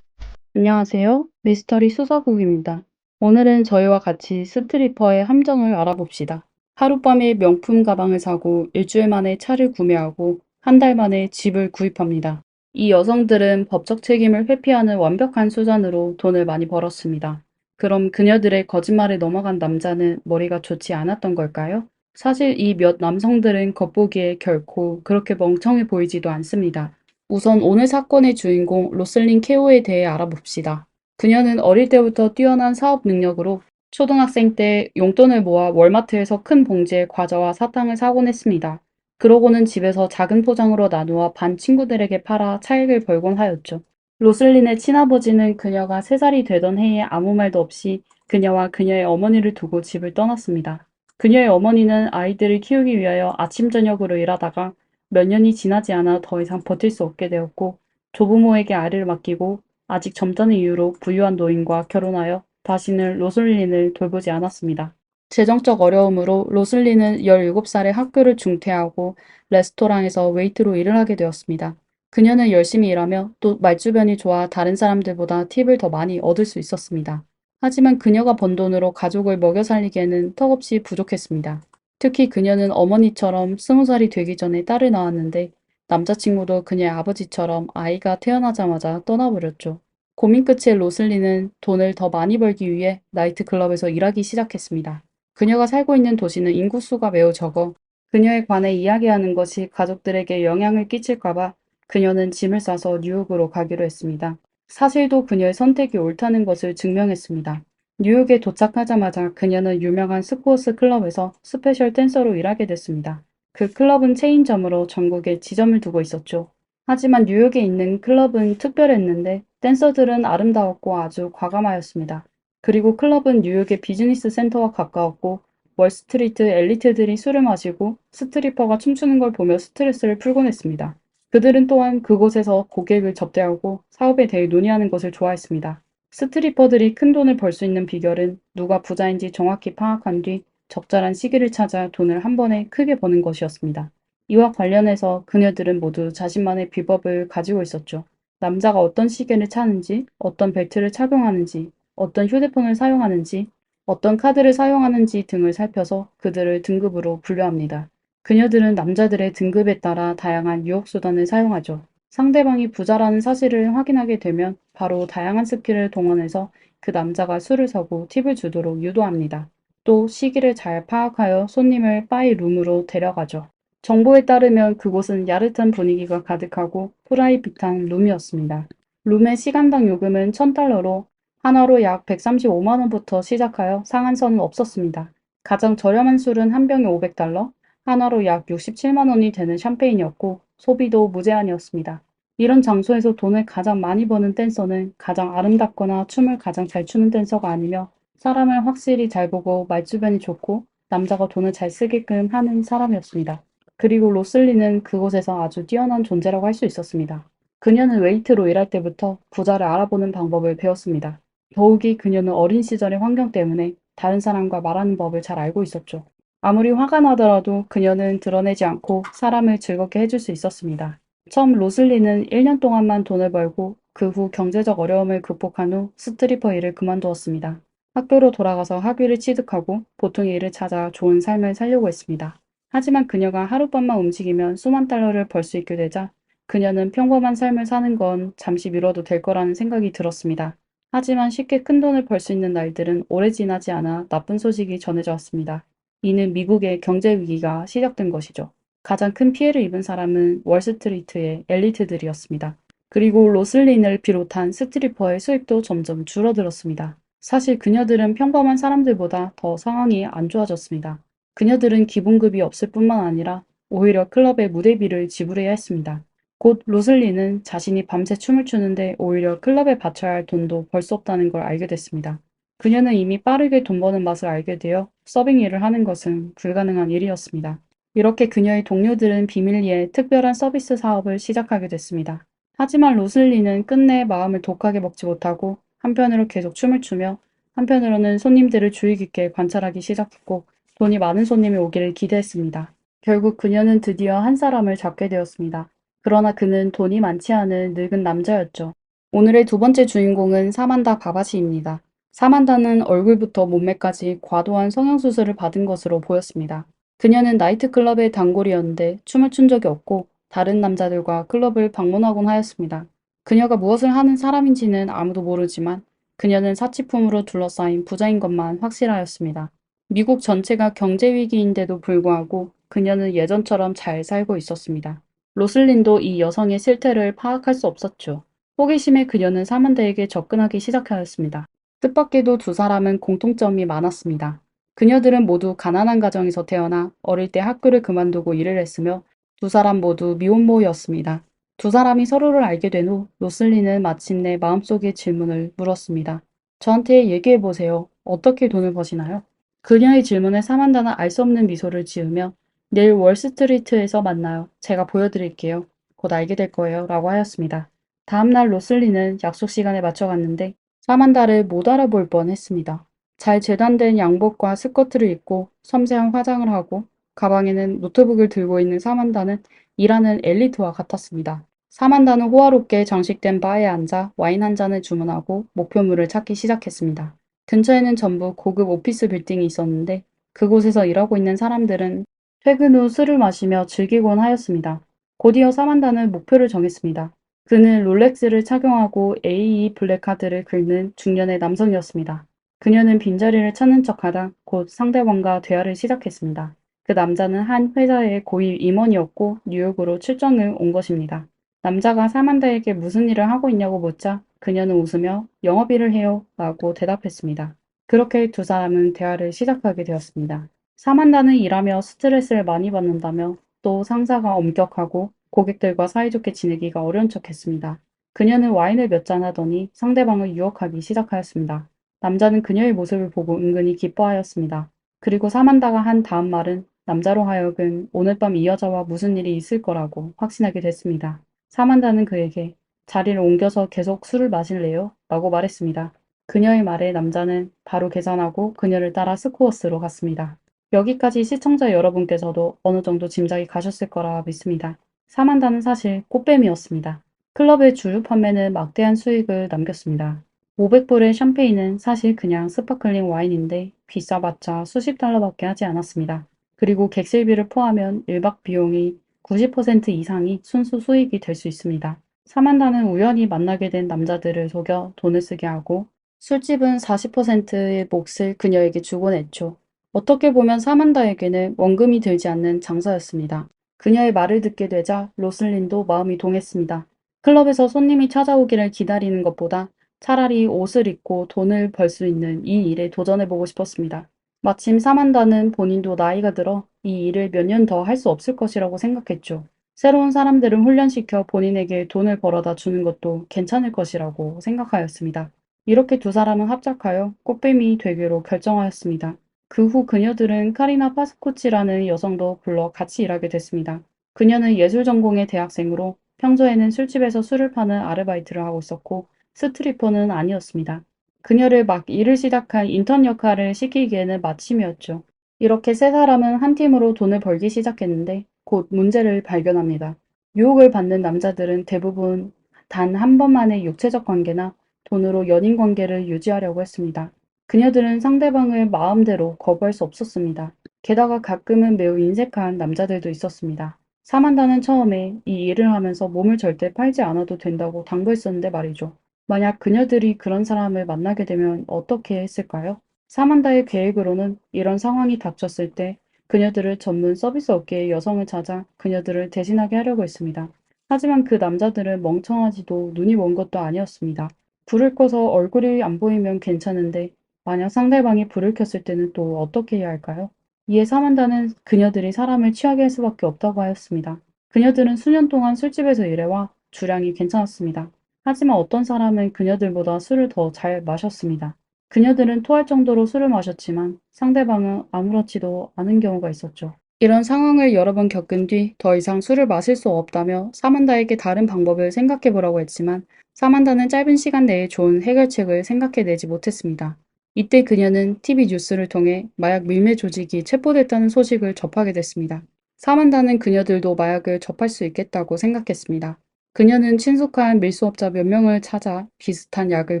안녕하세요. 미스터리 수사국입니다. 오늘은 저희와 같이 스트리퍼의 함정을 알아봅시다. 하룻밤에 명품 가방을 사고 일주일 만에 차를 구매하고 한 달 만에 집을 구입합니다. 이 여성들은 법적 책임을 회피하는 완벽한 수단으로 돈을 많이 벌었습니다. 그럼 그녀들의 거짓말에 넘어간 남자는 머리가 좋지 않았던 걸까요? 사실 이 몇 남성들은 겉보기에 결코 그렇게 멍청해 보이지도 않습니다. 우선 오늘 사건의 주인공 로슬린 케오에 대해 알아봅시다. 그녀는 어릴 때부터 뛰어난 사업 능력으로 초등학생 때 용돈을 모아 월마트에서 큰 봉지에 과자와 사탕을 사곤 했습니다. 그러고는 집에서 작은 포장으로 나누어 반 친구들에게 팔아 차익을 벌곤 하였죠. 로슬린의 친아버지는 그녀가 3살이 되던 해에 아무 말도 없이 그녀와 그녀의 어머니를 두고 집을 떠났습니다. 그녀의 어머니는 아이들을 키우기 위하여 아침 저녁으로 일하다가 몇 년이 지나지 않아 더 이상 버틸 수 없게 되었고 조부모에게 아이를 맡기고 아직 젊다는 이유로 부유한 노인과 결혼하여 다시는 로슬린을 돌보지 않았습니다. 재정적 어려움으로 로슬린은 17살에 학교를 중퇴하고 레스토랑에서 웨이트로 일을 하게 되었습니다. 그녀는 열심히 일하며 또 말주변이 좋아 다른 사람들보다 팁을 더 많이 얻을 수 있었습니다. 하지만 그녀가 번 돈으로 가족을 먹여 살리기에는 턱없이 부족했습니다. 특히 그녀는 어머니처럼 20살이 되기 전에 딸을 낳았는데 남자친구도 그녀의 아버지처럼 아이가 태어나자마자 떠나버렸죠. 고민 끝에 로슬리는 돈을 더 많이 벌기 위해 나이트클럽에서 일하기 시작했습니다. 그녀가 살고 있는 도시는 인구수가 매우 적어 그녀에 관해 이야기하는 것이 가족들에게 영향을 끼칠까봐 그녀는 짐을 싸서 뉴욕으로 가기로 했습니다. 사실도 그녀의 선택이 옳다는 것을 증명했습니다. 뉴욕에 도착하자마자 그녀는 유명한 스포츠 클럽에서 스페셜 댄서로 일하게 됐습니다. 그 클럽은 체인점으로 전국에 지점을 두고 있었죠. 하지만 뉴욕에 있는 클럽은 특별했는데 댄서들은 아름다웠고 아주 과감하였습니다. 그리고 클럽은 뉴욕의 비즈니스 센터와 가까웠고 월스트리트 엘리트들이 술을 마시고 스트리퍼가 춤추는 걸 보며 스트레스를 풀곤 했습니다. 그들은 또한 그곳에서 고객을 접대하고 사업에 대해 논의하는 것을 좋아했습니다. 스트리퍼들이 큰 돈을 벌 수 있는 비결은 누가 부자인지 정확히 파악한 뒤 적절한 시기를 찾아 돈을 한 번에 크게 버는 것이었습니다. 이와 관련해서 그녀들은 모두 자신만의 비법을 가지고 있었죠. 남자가 어떤 시계를 차는지, 어떤 벨트를 착용하는지, 어떤 휴대폰을 사용하는지, 어떤 카드를 사용하는지 등을 살펴서 그들을 등급으로 분류합니다. 그녀들은 남자들의 등급에 따라 다양한 유혹 수단을 사용하죠. 상대방이 부자라는 사실을 확인하게 되면 바로 다양한 스킬을 동원해서 그 남자가 술을 사고 팁을 주도록 유도합니다. 또 시기를 잘 파악하여 손님을 바이 룸으로 데려가죠. 정보에 따르면 그곳은 야릇한 분위기가 가득하고 프라이빗한 룸이었습니다. 룸의 시간당 요금은 $1,000로 하나로 약 135만 원부터 시작하여 상한선은 없었습니다. 가장 저렴한 술은 한 병에 $500, 하나로 약 67만 원이 되는 샴페인이었고 소비도 무제한이었습니다. 이런 장소에서 돈을 가장 많이 버는 댄서는 가장 아름답거나 춤을 가장 잘 추는 댄서가 아니며 사람을 확실히 잘 보고 말주변이 좋고 남자가 돈을 잘 쓰게끔 하는 사람이었습니다. 그리고 로슬리는 그곳에서 아주 뛰어난 존재라고 할 수 있었습니다. 그녀는 웨이트로 일할 때부터 부자를 알아보는 방법을 배웠습니다. 더욱이 그녀는 어린 시절의 환경 때문에 다른 사람과 말하는 법을 잘 알고 있었죠. 아무리 화가 나더라도 그녀는 드러내지 않고 사람을 즐겁게 해줄 수 있었습니다. 처음 로슬리는 1년 동안만 돈을 벌고 그 후 경제적 어려움을 극복한 후 스트리퍼 일을 그만두었습니다. 학교로 돌아가서 학위를 취득하고 보통의 일을 찾아 좋은 삶을 살려고 했습니다. 하지만 그녀가 하룻밤만 움직이면 수만 달러를 벌 수 있게 되자 그녀는 평범한 삶을 사는 건 잠시 미뤄도 될 거라는 생각이 들었습니다. 하지만 쉽게 큰 돈을 벌 수 있는 날들은 오래 지나지 않아 나쁜 소식이 전해져 왔습니다. 이는 미국의 경제 위기가 시작된 것이죠. 가장 큰 피해를 입은 사람은 월스트리트의 엘리트들이었습니다. 그리고 로슬린을 비롯한 스트리퍼의 수입도 점점 줄어들었습니다. 사실 그녀들은 평범한 사람들보다 더 상황이 안 좋아졌습니다. 그녀들은 기본급이 없을 뿐만 아니라 오히려 클럽의 무대비를 지불해야 했습니다. 곧 로슬리는 자신이 밤새 춤을 추는데 오히려 클럽에 바쳐야 할 돈도 벌 수 없다는 걸 알게 됐습니다. 그녀는 이미 빠르게 돈 버는 맛을 알게 되어 서빙 일을 하는 것은 불가능한 일이었습니다. 이렇게 그녀의 동료들은 비밀리에 특별한 서비스 사업을 시작하게 됐습니다. 하지만 로슬리는 끝내 마음을 독하게 먹지 못하고 한편으로 계속 춤을 추며 한편으로는 손님들을 주의 깊게 관찰하기 시작했고 돈이 많은 손님이 오기를 기대했습니다. 결국 그녀는 드디어 한 사람을 잡게 되었습니다. 그러나 그는 돈이 많지 않은 늙은 남자였죠. 오늘의 두 번째 주인공은 사만다 바바시입니다. 사만다는 얼굴부터 몸매까지 과도한 성형수술을 받은 것으로 보였습니다. 그녀는 나이트클럽의 단골이었는데 춤을 춘 적이 없고 다른 남자들과 클럽을 방문하곤 하였습니다. 그녀가 무엇을 하는 사람인지는 아무도 모르지만 그녀는 사치품으로 둘러싸인 부자인 것만 확실하였습니다. 미국 전체가 경제위기인데도 불구하고 그녀는 예전처럼 잘 살고 있었습니다. 로슬린도 이 여성의 실태를 파악할 수 없었죠. 호기심에 그녀는 사만다에게 접근하기 시작하였습니다. 뜻밖에도 두 사람은 공통점이 많았습니다. 그녀들은 모두 가난한 가정에서 태어나 어릴 때 학교를 그만두고 일을 했으며 두 사람 모두 미혼모였습니다. 두 사람이 서로를 알게 된 후 로슬리는 마침내 마음속의 질문을 물었습니다. 저한테 얘기해보세요. 어떻게 돈을 버시나요? 그녀의 질문에 사만다는 알 수 없는 미소를 지으며 내일 월스트리트에서 만나요. 제가 보여드릴게요. 곧 알게 될 거예요. 라고 하였습니다. 다음날 로슬리는 약속 시간에 맞춰 갔는데 사만다를 못 알아볼 뻔했습니다. 잘 재단된 양복과 스커트를 입고 섬세한 화장을 하고 가방에는 노트북을 들고 있는 사만다는 일하는 엘리트와 같았습니다. 사만다는 호화롭게 장식된 바에 앉아 와인 한 잔을 주문하고 목표물을 찾기 시작했습니다. 근처에는 전부 고급 오피스 빌딩이 있었는데 그곳에서 일하고 있는 사람들은 퇴근 후 술을 마시며 즐기곤 하였습니다. 곧이어 사만다는 목표를 정했습니다. 그는 롤렉스를 착용하고 AE 블랙카드를 긁는 중년의 남성이었습니다. 그녀는 빈자리를 찾는 척하다 곧 상대방과 대화를 시작했습니다. 그 남자는 한 회사의 고위 임원이었고 뉴욕으로 출장을 온 것입니다. 남자가 사만다에게 무슨 일을 하고 있냐고 묻자 그녀는 웃으며 영업일을 해요 라고 대답했습니다. 그렇게 두 사람은 대화를 시작하게 되었습니다. 사만다는 일하며 스트레스를 많이 받는다며 또 상사가 엄격하고 고객들과 사이좋게 지내기가 어려운 척했습니다. 그녀는 와인을 몇 잔 하더니 상대방을 유혹하기 시작하였습니다. 남자는 그녀의 모습을 보고 은근히 기뻐하였습니다. 그리고 사만다가 한 다음 말은 남자로 하여금 오늘 밤 이 여자와 무슨 일이 있을 거라고 확신하게 됐습니다. 사만다는 그에게 자리를 옮겨서 계속 술을 마실래요? 라고 말했습니다. 그녀의 말에 남자는 바로 계산하고 그녀를 따라 스코어스로 갔습니다. 여기까지 시청자 여러분께서도 어느 정도 짐작이 가셨을 거라 믿습니다. 사만다는 사실 꽃뱀이었습니다. 클럽의 주류 판매는 막대한 수익을 남겼습니다. 500불의 샴페인은 사실 그냥 스파클링 와인인데 비싸봤자 수십 달러밖에 하지 않았습니다. 그리고 객실비를 포함하면 1박 비용이 90% 이상이 순수 수익이 될 수 있습니다. 사만다는 우연히 만나게 된 남자들을 속여 돈을 쓰게 하고 술집은 40%의 몫을 그녀에게 주곤 했죠. 어떻게 보면 사만다에게는 원금이 들지 않는 장사였습니다. 그녀의 말을 듣게 되자 로슬린도 마음이 동했습니다. 클럽에서 손님이 찾아오기를 기다리는 것보다 차라리 옷을 입고 돈을 벌 수 있는 이 일에 도전해보고 싶었습니다. 마침 사만다는 본인도 나이가 들어 이 일을 몇 년 더 할 수 없을 것이라고 생각했죠. 새로운 사람들을 훈련시켜 본인에게 돈을 벌어다 주는 것도 괜찮을 것이라고 생각하였습니다. 이렇게 두 사람은 합작하여 꽃뱀이 되기로 결정하였습니다. 그 후 그녀들은 카리나 파스코치라는 여성도 불러 같이 일하게 됐습니다. 그녀는 예술 전공의 대학생으로 평소에는 술집에서 술을 파는 아르바이트를 하고 있었고 스트리퍼는 아니었습니다. 그녀를 막 일을 시작한 인턴 역할을 시키기에는 마침이었죠. 이렇게 세 사람은 한 팀으로 돈을 벌기 시작했는데 곧 문제를 발견합니다. 유혹을 받는 남자들은 대부분 단 한 번만의 육체적 관계나 돈으로 연인 관계를 유지하려고 했습니다. 그녀들은 상대방을 마음대로 거부할 수 없었습니다. 게다가 가끔은 매우 인색한 남자들도 있었습니다. 사만다는 처음에 이 일을 하면서 몸을 절대 팔지 않아도 된다고 당부했었는데 말이죠. 만약 그녀들이 그런 사람을 만나게 되면 어떻게 했을까요? 사만다의 계획으로는 이런 상황이 닥쳤을 때 그녀들을 전문 서비스 업계의 여성을 찾아 그녀들을 대신하게 하려고 했습니다. 하지만 그 남자들은 멍청하지도 눈이 먼 것도 아니었습니다. 불을 꺼서 얼굴이 안 보이면 괜찮은데 만약 상대방이 불을 켰을 때는 또 어떻게 해야 할까요? 이에 사만다는 그녀들이 사람을 취하게 할 수밖에 없다고 하였습니다. 그녀들은 수년 동안 술집에서 일해와 주량이 괜찮았습니다. 하지만 어떤 사람은 그녀들보다 술을 더 잘 마셨습니다. 그녀들은 토할 정도로 술을 마셨지만 상대방은 아무렇지도 않은 경우가 있었죠. 이런 상황을 여러 번 겪은 뒤 더 이상 술을 마실 수 없다며 사만다에게 다른 방법을 생각해 보라고 했지만 사만다는 짧은 시간 내에 좋은 해결책을 생각해내지 못했습니다. 이때 그녀는 TV 뉴스를 통해 마약 밀매 조직이 체포됐다는 소식을 접하게 됐습니다. 사만다는 그녀들도 마약을 접할 수 있겠다고 생각했습니다. 그녀는 친숙한 밀수업자 몇 명을 찾아 비슷한 약을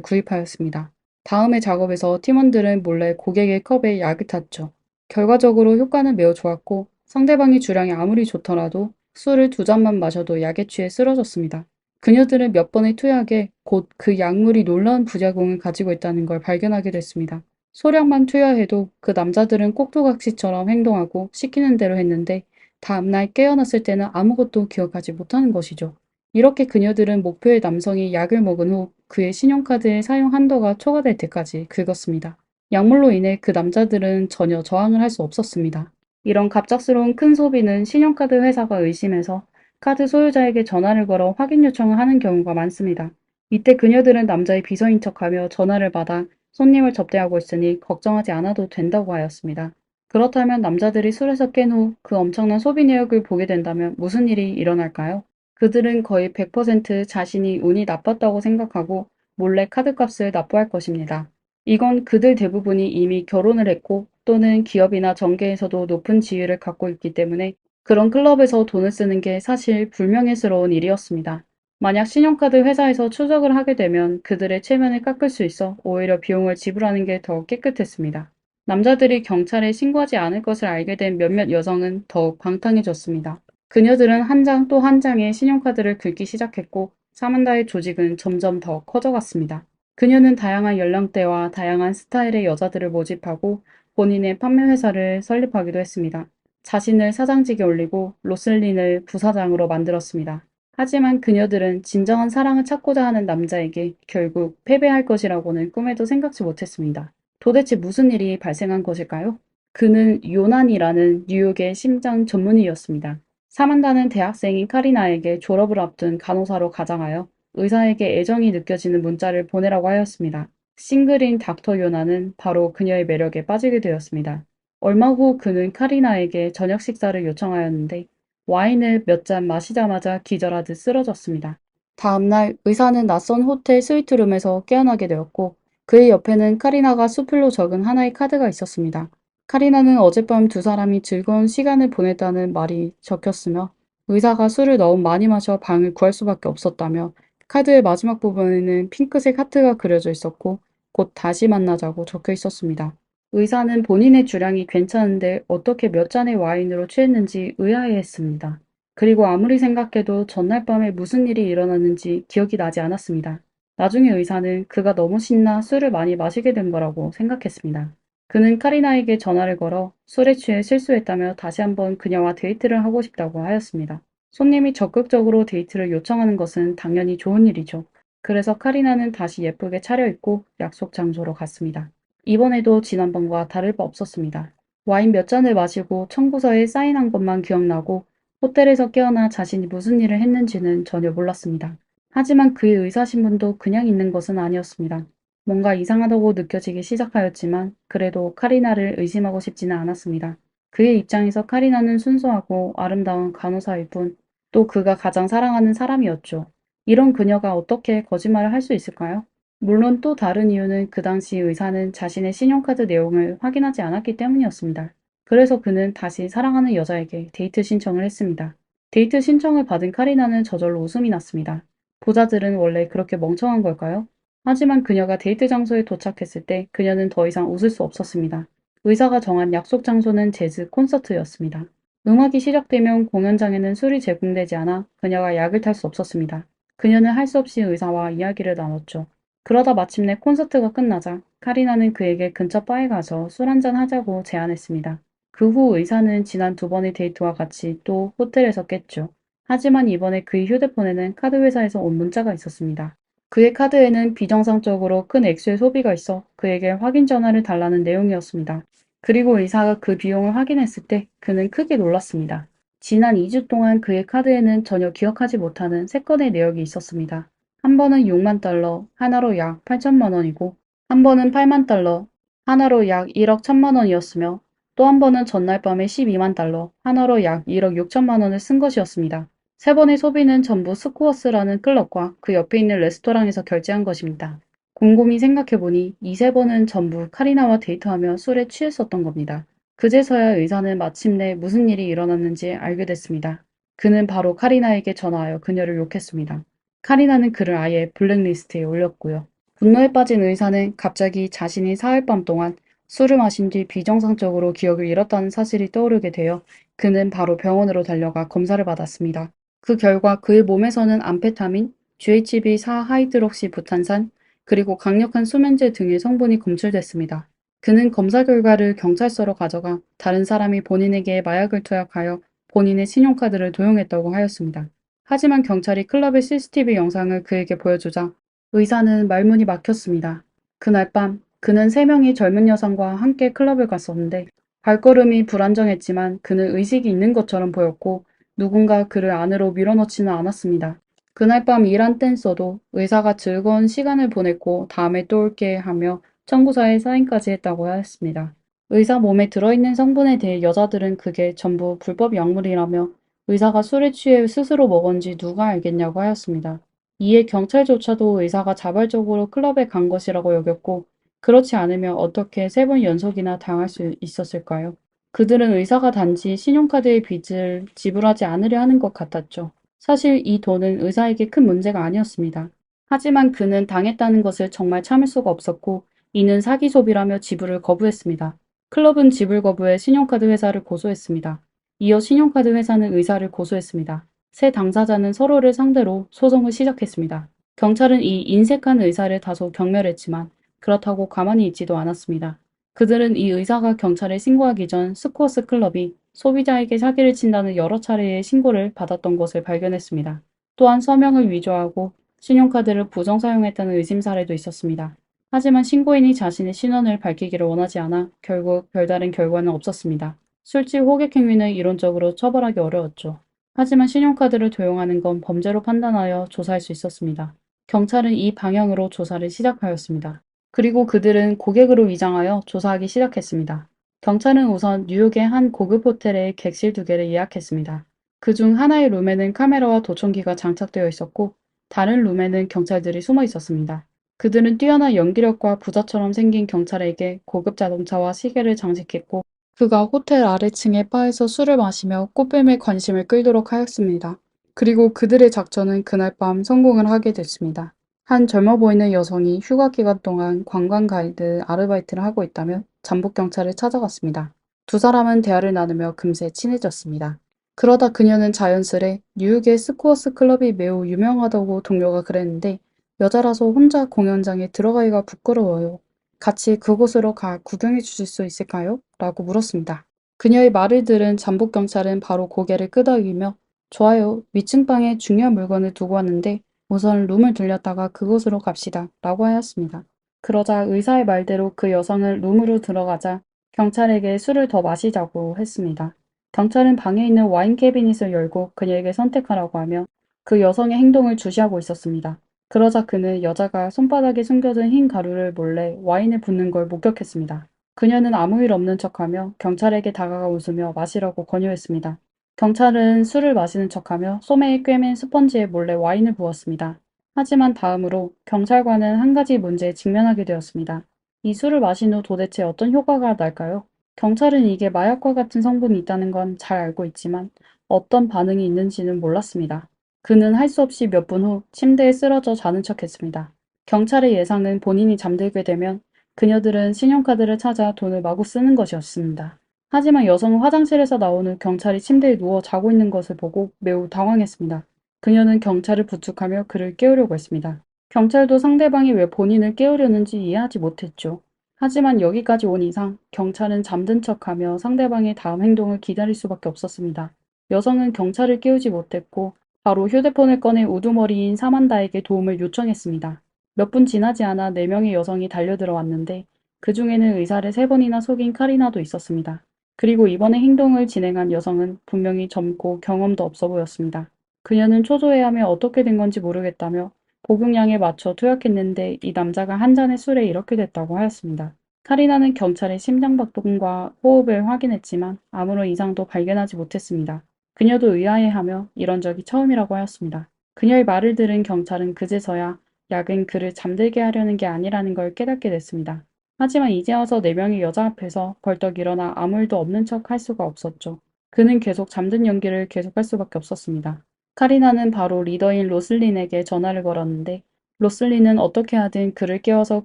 구입하였습니다. 다음의 작업에서 팀원들은 몰래 고객의 컵에 약을 탔죠. 결과적으로 효과는 매우 좋았고 상대방의 주량이 아무리 좋더라도 술을 두 잔만 마셔도 약에 취해 쓰러졌습니다. 그녀들은 몇 번의 투약에 곧 그 약물이 놀라운 부작용을 가지고 있다는 걸 발견하게 됐습니다. 소량만 투여해도 그 남자들은 꼭두각시처럼 행동하고 시키는 대로 했는데 다음날 깨어났을 때는 아무것도 기억하지 못하는 것이죠. 이렇게 그녀들은 목표의 남성이 약을 먹은 후 그의 신용카드의 사용 한도가 초과될 때까지 긁었습니다. 약물로 인해 그 남자들은 전혀 저항을 할 수 없었습니다. 이런 갑작스러운 큰 소비는 신용카드 회사가 의심해서 카드 소유자에게 전화를 걸어 확인 요청을 하는 경우가 많습니다. 이때 그녀들은 남자의 비서인 척하며 전화를 받아 손님을 접대하고 있으니 걱정하지 않아도 된다고 하였습니다. 그렇다면 남자들이 술에서 깬 후 그 엄청난 소비 내역을 보게 된다면 무슨 일이 일어날까요? 그들은 거의 100% 자신이 운이 나빴다고 생각하고 몰래 카드값을 납부할 것입니다. 이건 그들 대부분이 이미 결혼을 했고 또는 기업이나 정계에서도 높은 지위를 갖고 있기 때문에 그런 클럽에서 돈을 쓰는 게 사실 불명예스러운 일이었습니다. 만약 신용카드 회사에서 추적을 하게 되면 그들의 체면을 깎을 수 있어 오히려 비용을 지불하는 게 더 깨끗했습니다. 남자들이 경찰에 신고하지 않을 것을 알게 된 몇몇 여성은 더욱 방탕해졌습니다. 그녀들은 한 장 또 한 장의 신용카드를 긁기 시작했고 사만다의 조직은 점점 더 커져갔습니다. 그녀는 다양한 연령대와 다양한 스타일의 여자들을 모집하고 본인의 판매 회사를 설립하기도 했습니다. 자신을 사장직에 올리고 로슬린을 부사장으로 만들었습니다. 하지만 그녀들은 진정한 사랑을 찾고자 하는 남자에게 결국 패배할 것이라고는 꿈에도 생각지 못했습니다. 도대체 무슨 일이 발생한 것일까요? 그는 요난이라는 뉴욕의 심장 전문의였습니다. 사만다는 대학생인 카리나에게 졸업을 앞둔 간호사로 가장하여 의사에게 애정이 느껴지는 문자를 보내라고 하였습니다. 싱글인 닥터 요나는 바로 그녀의 매력에 빠지게 되었습니다. 얼마 후 그는 카리나에게 저녁 식사를 요청하였는데 와인을 몇 잔 마시자마자 기절하듯 쓰러졌습니다. 다음날 의사는 낯선 호텔 스위트룸에서 깨어나게 되었고 그의 옆에는 카리나가 수필로 적은 하나의 카드가 있었습니다. 카리나는 어젯밤 두 사람이 즐거운 시간을 보냈다는 말이 적혔으며 의사가 술을 너무 많이 마셔 방을 구할 수밖에 없었다며 카드의 마지막 부분에는 핑크색 하트가 그려져 있었고 곧 다시 만나자고 적혀 있었습니다. 의사는 본인의 주량이 괜찮은데 어떻게 몇 잔의 와인으로 취했는지 의아해했습니다. 그리고 아무리 생각해도 전날 밤에 무슨 일이 일어났는지 기억이 나지 않았습니다. 나중에 의사는 그가 너무 신나 술을 많이 마시게 된 거라고 생각했습니다. 그는 카리나에게 전화를 걸어 술에 취해 실수했다며 다시 한번 그녀와 데이트를 하고 싶다고 하였습니다. 손님이 적극적으로 데이트를 요청하는 것은 당연히 좋은 일이죠. 그래서 카리나는 다시 예쁘게 차려입고 약속 장소로 갔습니다. 이번에도 지난번과 다를 바 없었습니다. 와인 몇 잔을 마시고 청구서에 사인한 것만 기억나고 호텔에서 깨어나 자신이 무슨 일을 했는지는 전혀 몰랐습니다. 하지만 그의 의사신문도 그냥 있는 것은 아니었습니다. 뭔가 이상하다고 느껴지기 시작하였지만 그래도 카리나를 의심하고 싶지는 않았습니다. 그의 입장에서 카리나는 순수하고 아름다운 간호사일 뿐 또 그가 가장 사랑하는 사람이었죠. 이런 그녀가 어떻게 거짓말을 할 수 있을까요? 물론 또 다른 이유는 그 당시 의사는 자신의 신용카드 내용을 확인하지 않았기 때문이었습니다. 그래서 그는 다시 사랑하는 여자에게 데이트 신청을 했습니다. 데이트 신청을 받은 카리나는 저절로 웃음이 났습니다. 부자들은 원래 그렇게 멍청한 걸까요? 하지만 그녀가 데이트 장소에 도착했을 때 그녀는 더 이상 웃을 수 없었습니다. 의사가 정한 약속 장소는 재즈 콘서트였습니다. 음악이 시작되면 공연장에는 술이 제공되지 않아 그녀가 약을 탈 수 없었습니다. 그녀는 할 수 없이 의사와 이야기를 나눴죠. 그러다 마침내 콘서트가 끝나자 카리나는 그에게 근처 바에 가서 술 한잔 하자고 제안했습니다. 그 후 의사는 지난 두 번의 데이트와 같이 또 호텔에서 깼죠. 하지만 이번에 그의 휴대폰에는 카드 회사에서 온 문자가 있었습니다. 그의 카드에는 비정상적으로 큰 액수의 소비가 있어 그에게 확인 전화를 달라는 내용이었습니다. 그리고 의사가 그 비용을 확인했을 때 그는 크게 놀랐습니다. 지난 2주 동안 그의 카드에는 전혀 기억하지 못하는 세 건의 내역이 있었습니다. 한 번은 6만 달러, 하나로 약 8천만 원이고, 한 번은 8만 달러, 하나로 약 1억 1천만 원이었으며, 또 한 번은 전날 밤에 12만 달러, 하나로 약 1억 6천만 원을 쓴 것이었습니다. 세 번의 소비는 전부 스코어스라는 클럽과 그 옆에 있는 레스토랑에서 결제한 것입니다. 곰곰이 생각해보니 이 세 번은 전부 카리나와 데이트하며 술에 취했었던 겁니다. 그제서야 의사는 마침내 무슨 일이 일어났는지 알게 됐습니다. 그는 바로 카리나에게 전화하여 그녀를 욕했습니다. 카리나는 그를 아예 블랙리스트에 올렸고요. 분노에 빠진 의사는 갑자기 자신이 사흘 밤 동안 술을 마신 뒤 비정상적으로 기억을 잃었다는 사실이 떠오르게 되어 그는 바로 병원으로 달려가 검사를 받았습니다. 그 결과 그의 몸에서는 암페타민, GHB4 하이드록시 부탄산, 그리고 강력한 수면제 등의 성분이 검출됐습니다. 그는 검사 결과를 경찰서로 가져가 다른 사람이 본인에게 마약을 투약하여 본인의 신용카드를 도용했다고 하였습니다. 하지만 경찰이 클럽의 CCTV 영상을 그에게 보여주자 의사는 말문이 막혔습니다. 그날 밤 그는 3명의 젊은 여성과 함께 클럽을 갔었는데 발걸음이 불안정했지만 그는 의식이 있는 것처럼 보였고 누군가 그를 안으로 밀어넣지는 않았습니다. 그날 밤 일한 댄서도 의사가 즐거운 시간을 보냈고 다음에 또 올게 하며 청구서에 사인까지 했다고 하였습니다. 의사 몸에 들어있는 성분에 대해 여자들은 그게 전부 불법 약물이라며 의사가 술에 취해 스스로 먹은지 누가 알겠냐고 하였습니다. 이에 경찰조차도 의사가 자발적으로 클럽에 간 것이라고 여겼고 그렇지 않으면 어떻게 3번 연속이나 당할 수 있었을까요? 그들은 의사가 단지 신용카드의 빚을 지불하지 않으려 하는 것 같았죠. 사실 이 돈은 의사에게 큰 문제가 아니었습니다. 하지만 그는 당했다는 것을 정말 참을 수가 없었고 이는 사기 소비라며 지불을 거부했습니다. 클럽은 지불 거부해 신용카드 회사를 고소했습니다. 이어 신용카드 회사는 의사를 고소했습니다. 세 당사자는 서로를 상대로 소송을 시작했습니다. 경찰은 이 인색한 의사를 다소 경멸했지만 그렇다고 가만히 있지도 않았습니다. 그들은 이 의사가 경찰에 신고하기 전 스코어스 클럽이 소비자에게 사기를 친다는 여러 차례의 신고를 받았던 것을 발견했습니다. 또한 서명을 위조하고 신용카드를 부정 사용했다는 의심 사례도 있었습니다. 하지만 신고인이 자신의 신원을 밝히기를 원하지 않아 결국 별다른 결과는 없었습니다. 술집 호객 행위는 이론적으로 처벌하기 어려웠죠. 하지만 신용카드를 도용하는 건 범죄로 판단하여 조사할 수 있었습니다. 경찰은 이 방향으로 조사를 시작하였습니다. 그리고 그들은 고객으로 위장하여 조사하기 시작했습니다. 경찰은 우선 뉴욕의 한 고급 호텔에 객실 2개를 예약했습니다. 그중 하나의 룸에는 카메라와 도청기가 장착되어 있었고 다른 룸에는 경찰들이 숨어 있었습니다. 그들은 뛰어난 연기력과 부자처럼 생긴 경찰에게 고급 자동차와 시계를 장식했고 그가 호텔 아래층의 바에서 술을 마시며 꽃뱀의 관심을 끌도록 하였습니다. 그리고 그들의 작전은 그날 밤 성공을 하게 됐습니다. 한 젊어 보이는 여성이 휴가 기간 동안 관광 가이드 아르바이트를 하고 있다며 잠복 경찰을 찾아갔습니다. 두 사람은 대화를 나누며 금세 친해졌습니다. 그러다 그녀는 자연스레 뉴욕의 스코어스 클럽이 매우 유명하다고 동료가 그랬는데 여자라서 혼자 공연장에 들어가기가 부끄러워요. 같이 그곳으로 가 구경해 주실 수 있을까요? 라고 물었습니다. 그녀의 말을 들은 잠복 경찰은 바로 고개를 끄덕이며 좋아요. 위층 방에 중요한 물건을 두고 왔는데 우선 룸을 들렸다가 그곳으로 갑시다. 라고 하였습니다. 그러자 의사의 말대로 그 여성은 룸으로 들어가자 경찰에게 술을 더 마시자고 했습니다. 경찰은 방에 있는 와인 캐비닛을 열고 그녀에게 선택하라고 하며 그 여성의 행동을 주시하고 있었습니다. 그러자 그는 여자가 손바닥에 숨겨둔 흰 가루를 몰래 와인에 붓는 걸 목격했습니다. 그녀는 아무 일 없는 척하며 경찰에게 다가가 웃으며 마시라고 권유했습니다. 경찰은 술을 마시는 척하며 소매에 꿰맨 스펀지에 몰래 와인을 부었습니다. 하지만 다음으로 경찰관은 한 가지 문제에 직면하게 되었습니다. 이 술을 마신 후 도대체 어떤 효과가 날까요? 경찰은 이게 마약과 같은 성분이 있다는 건 잘 알고 있지만 어떤 반응이 있는지는 몰랐습니다. 그는 할 수 없이 몇 분 후 침대에 쓰러져 자는 척했습니다. 경찰의 예상은 본인이 잠들게 되면 그녀들은 신용카드를 찾아 돈을 마구 쓰는 것이었습니다. 하지만 여성은 화장실에서 나온 후 경찰이 침대에 누워 자고 있는 것을 보고 매우 당황했습니다. 그녀는 경찰을 부축하며 그를 깨우려고 했습니다. 경찰도 상대방이 왜 본인을 깨우려는지 이해하지 못했죠. 하지만 여기까지 온 이상 경찰은 잠든 척하며 상대방의 다음 행동을 기다릴 수밖에 없었습니다. 여성은 경찰을 깨우지 못했고 바로 휴대폰을 꺼내 우두머리인 사만다에게 도움을 요청했습니다. 몇 분 지나지 않아 4명의 여성이 달려들어 왔는데 그 중에는 의사를 3번이나 속인 카리나도 있었습니다. 그리고 이번에 행동을 진행한 여성은 분명히 젊고 경험도 없어 보였습니다. 그녀는 초조해하며 어떻게 된 건지 모르겠다며 복용량에 맞춰 투약했는데 이 남자가 한 잔의 술에 이렇게 됐다고 하였습니다. 카리나는 경찰의 심장박동과 호흡을 확인했지만 아무런 이상도 발견하지 못했습니다. 그녀도 의아해하며 이런 적이 처음이라고 하였습니다. 그녀의 말을 들은 경찰은 그제서야 약은 그를 잠들게 하려는 게 아니라는 걸 깨닫게 됐습니다. 하지만 이제 와서 네 명의 여자 앞에서 벌떡 일어나 아무 일도 없는 척 할 수가 없었죠. 그는 계속 잠든 연기를 계속할 수밖에 없었습니다. 카리나는 바로 리더인 로슬린에게 전화를 걸었는데 로슬린은 어떻게 하든 그를 깨워서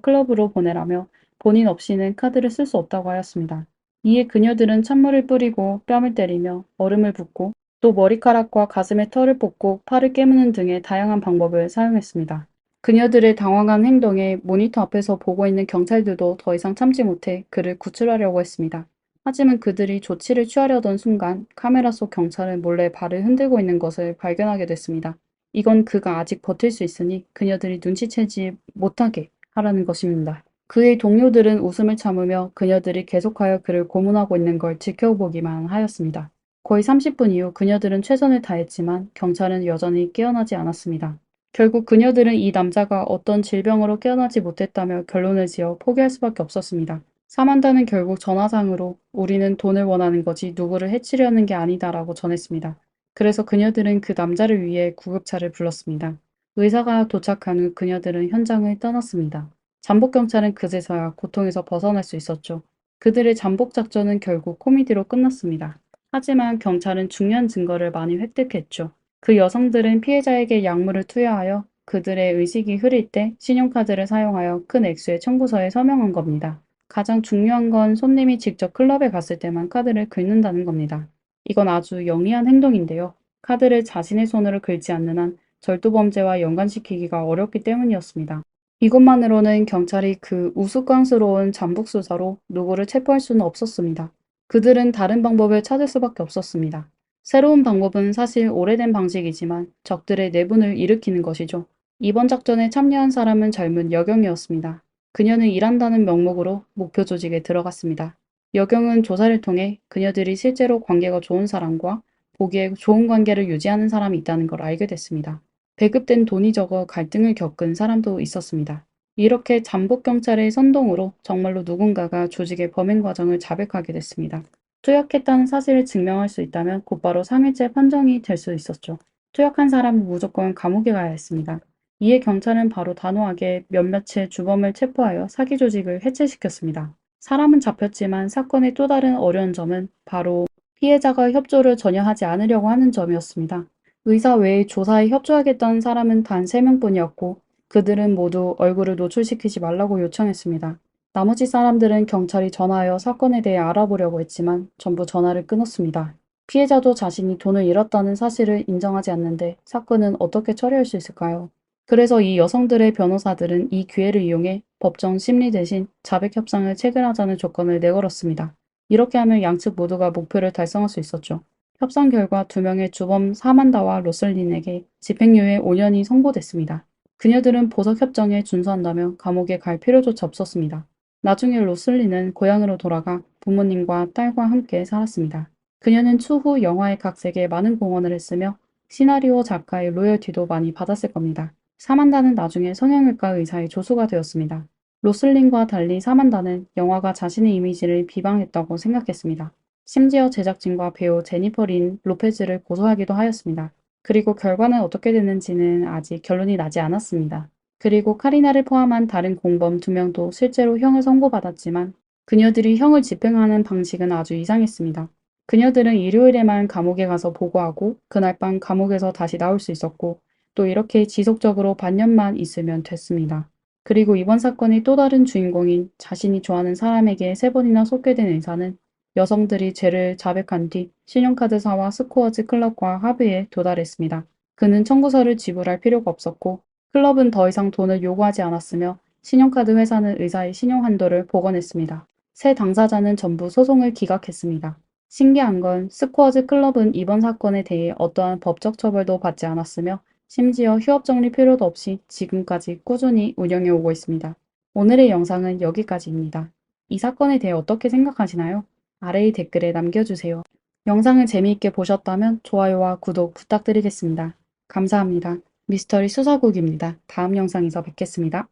클럽으로 보내라며 본인 없이는 카드를 쓸 수 없다고 하였습니다. 이에 그녀들은 찬물을 뿌리고 뺨을 때리며 얼음을 붓고 또 머리카락과 가슴의 털을 뽑고 팔을 깨무는 등의 다양한 방법을 사용했습니다. 그녀들의 당황한 행동에 모니터 앞에서 보고 있는 경찰들도 더 이상 참지 못해 그를 구출하려고 했습니다. 하지만 그들이 조치를 취하려던 순간 카메라 속 경찰은 몰래 발을 흔들고 있는 것을 발견하게 됐습니다. 이건 그가 아직 버틸 수 있으니 그녀들이 눈치채지 못하게 하라는 것입니다. 그의 동료들은 웃음을 참으며 그녀들이 계속하여 그를 고문하고 있는 걸 지켜보기만 하였습니다. 거의 30분 이후 그녀들은 최선을 다했지만 경찰은 여전히 깨어나지 않았습니다. 결국 그녀들은 이 남자가 어떤 질병으로 깨어나지 못했다며 결론을 지어 포기할 수밖에 없었습니다. 사만다는 결국 전화상으로 우리는 돈을 원하는 거지 누구를 해치려는 게 아니다라고 전했습니다. 그래서 그녀들은 그 남자를 위해 구급차를 불렀습니다. 의사가 도착한 후 그녀들은 현장을 떠났습니다. 잠복경찰은 그제서야 고통에서 벗어날 수 있었죠. 그들의 잠복 작전은 결국 코미디로 끝났습니다. 하지만 경찰은 중요한 증거를 많이 획득했죠. 그 여성들은 피해자에게 약물을 투여하여 그들의 의식이 흐릴 때 신용카드를 사용하여 큰 액수의 청구서에 서명한 겁니다. 가장 중요한 건 손님이 직접 클럽에 갔을 때만 카드를 긁는다는 겁니다. 이건 아주 영리한 행동인데요. 카드를 자신의 손으로 긁지 않는 한 절도범죄와 연관시키기가 어렵기 때문이었습니다. 이것만으로는 경찰이 그 우스꽝스러운 잠복 수사로 누구를 체포할 수는 없었습니다. 그들은 다른 방법을 찾을 수밖에 없었습니다. 새로운 방법은 사실 오래된 방식이지만 적들의 내분을 일으키는 것이죠. 이번 작전에 참여한 사람은 젊은 여경이었습니다. 그녀는 일한다는 명목으로 목표 조직에 들어갔습니다. 여경은 조사를 통해 그녀들이 실제로 관계가 좋은 사람과 보기에 좋은 관계를 유지하는 사람이 있다는 걸 알게 됐습니다. 배급된 돈이 적어 갈등을 겪은 사람도 있었습니다. 이렇게 잠복경찰의 선동으로 정말로 누군가가 조직의 범행 과정을 자백하게 됐습니다. 투약했다는 사실을 증명할 수 있다면 곧바로 3일째 판정이 될 수 있었죠. 투약한 사람은 무조건 감옥에 가야 했습니다. 이에 경찰은 바로 단호하게 몇몇의 주범을 체포하여 사기 조직을 해체시켰습니다. 사람은 잡혔지만 사건의 또 다른 어려운 점은 바로 피해자가 협조를 전혀 하지 않으려고 하는 점이었습니다. 의사 외에 조사에 협조하겠다는 사람은 단 3명뿐이었고 그들은 모두 얼굴을 노출시키지 말라고 요청했습니다. 나머지 사람들은 경찰이 전화하여 사건에 대해 알아보려고 했지만 전부 전화를 끊었습니다. 피해자도 자신이 돈을 잃었다는 사실을 인정하지 않는데 사건은 어떻게 처리할 수 있을까요? 그래서 이 여성들의 변호사들은 이 기회를 이용해 법정 심리 대신 자백 협상을 체결하자는 조건을 내걸었습니다. 이렇게 하면 양측 모두가 목표를 달성할 수 있었죠. 협상 결과 두 명의 주범 사만다와 로슬린에게 집행유예 5년이 선고됐습니다. 그녀들은 보석 협정에 준수한다며 감옥에 갈 필요조차 없었습니다. 나중에 로슬린은 고향으로 돌아가 부모님과 딸과 함께 살았습니다. 그녀는 추후 영화의 각색에 많은 공헌을 했으며 시나리오 작가의 로열티도 많이 받았을 겁니다. 사만다는 나중에 성형외과 의사의 조수가 되었습니다. 로슬린과 달리 사만다는 영화가 자신의 이미지를 비방했다고 생각했습니다. 심지어 제작진과 배우 제니퍼 린 로페즈를 고소하기도 하였습니다. 그리고 결과는 어떻게 됐는지는 아직 결론이 나지 않았습니다. 그리고 카리나를 포함한 다른 공범 2명도 실제로 형을 선고받았지만 그녀들이 형을 집행하는 방식은 아주 이상했습니다. 그녀들은 일요일에만 감옥에 가서 보고하고 그날 밤 감옥에서 다시 나올 수 있었고 또 이렇게 지속적으로 반년만 있으면 됐습니다. 그리고 이번 사건의 또 다른 주인공인 자신이 좋아하는 사람에게 3번이나 속게된 의사는 여성들이 죄를 자백한 뒤 신용카드사와 스코어즈 클럽과 합의에 도달했습니다. 그는 청구서를 지불할 필요가 없었고 클럽은 더 이상 돈을 요구하지 않았으며 신용카드 회사는 의사의 신용 한도를 복원했습니다. 세 당사자는 전부 소송을 기각했습니다. 신기한 건 스코어즈 클럽은 이번 사건에 대해 어떠한 법적 처벌도 받지 않았으며 심지어 휴업 정리 필요도 없이 지금까지 꾸준히 운영해 오고 있습니다. 오늘의 영상은 여기까지입니다. 이 사건에 대해 어떻게 생각하시나요? 아래의 댓글에 남겨주세요. 영상을 재미있게 보셨다면 좋아요와 구독 부탁드리겠습니다. 감사합니다. 미스터리 수사국입니다. 다음 영상에서 뵙겠습니다.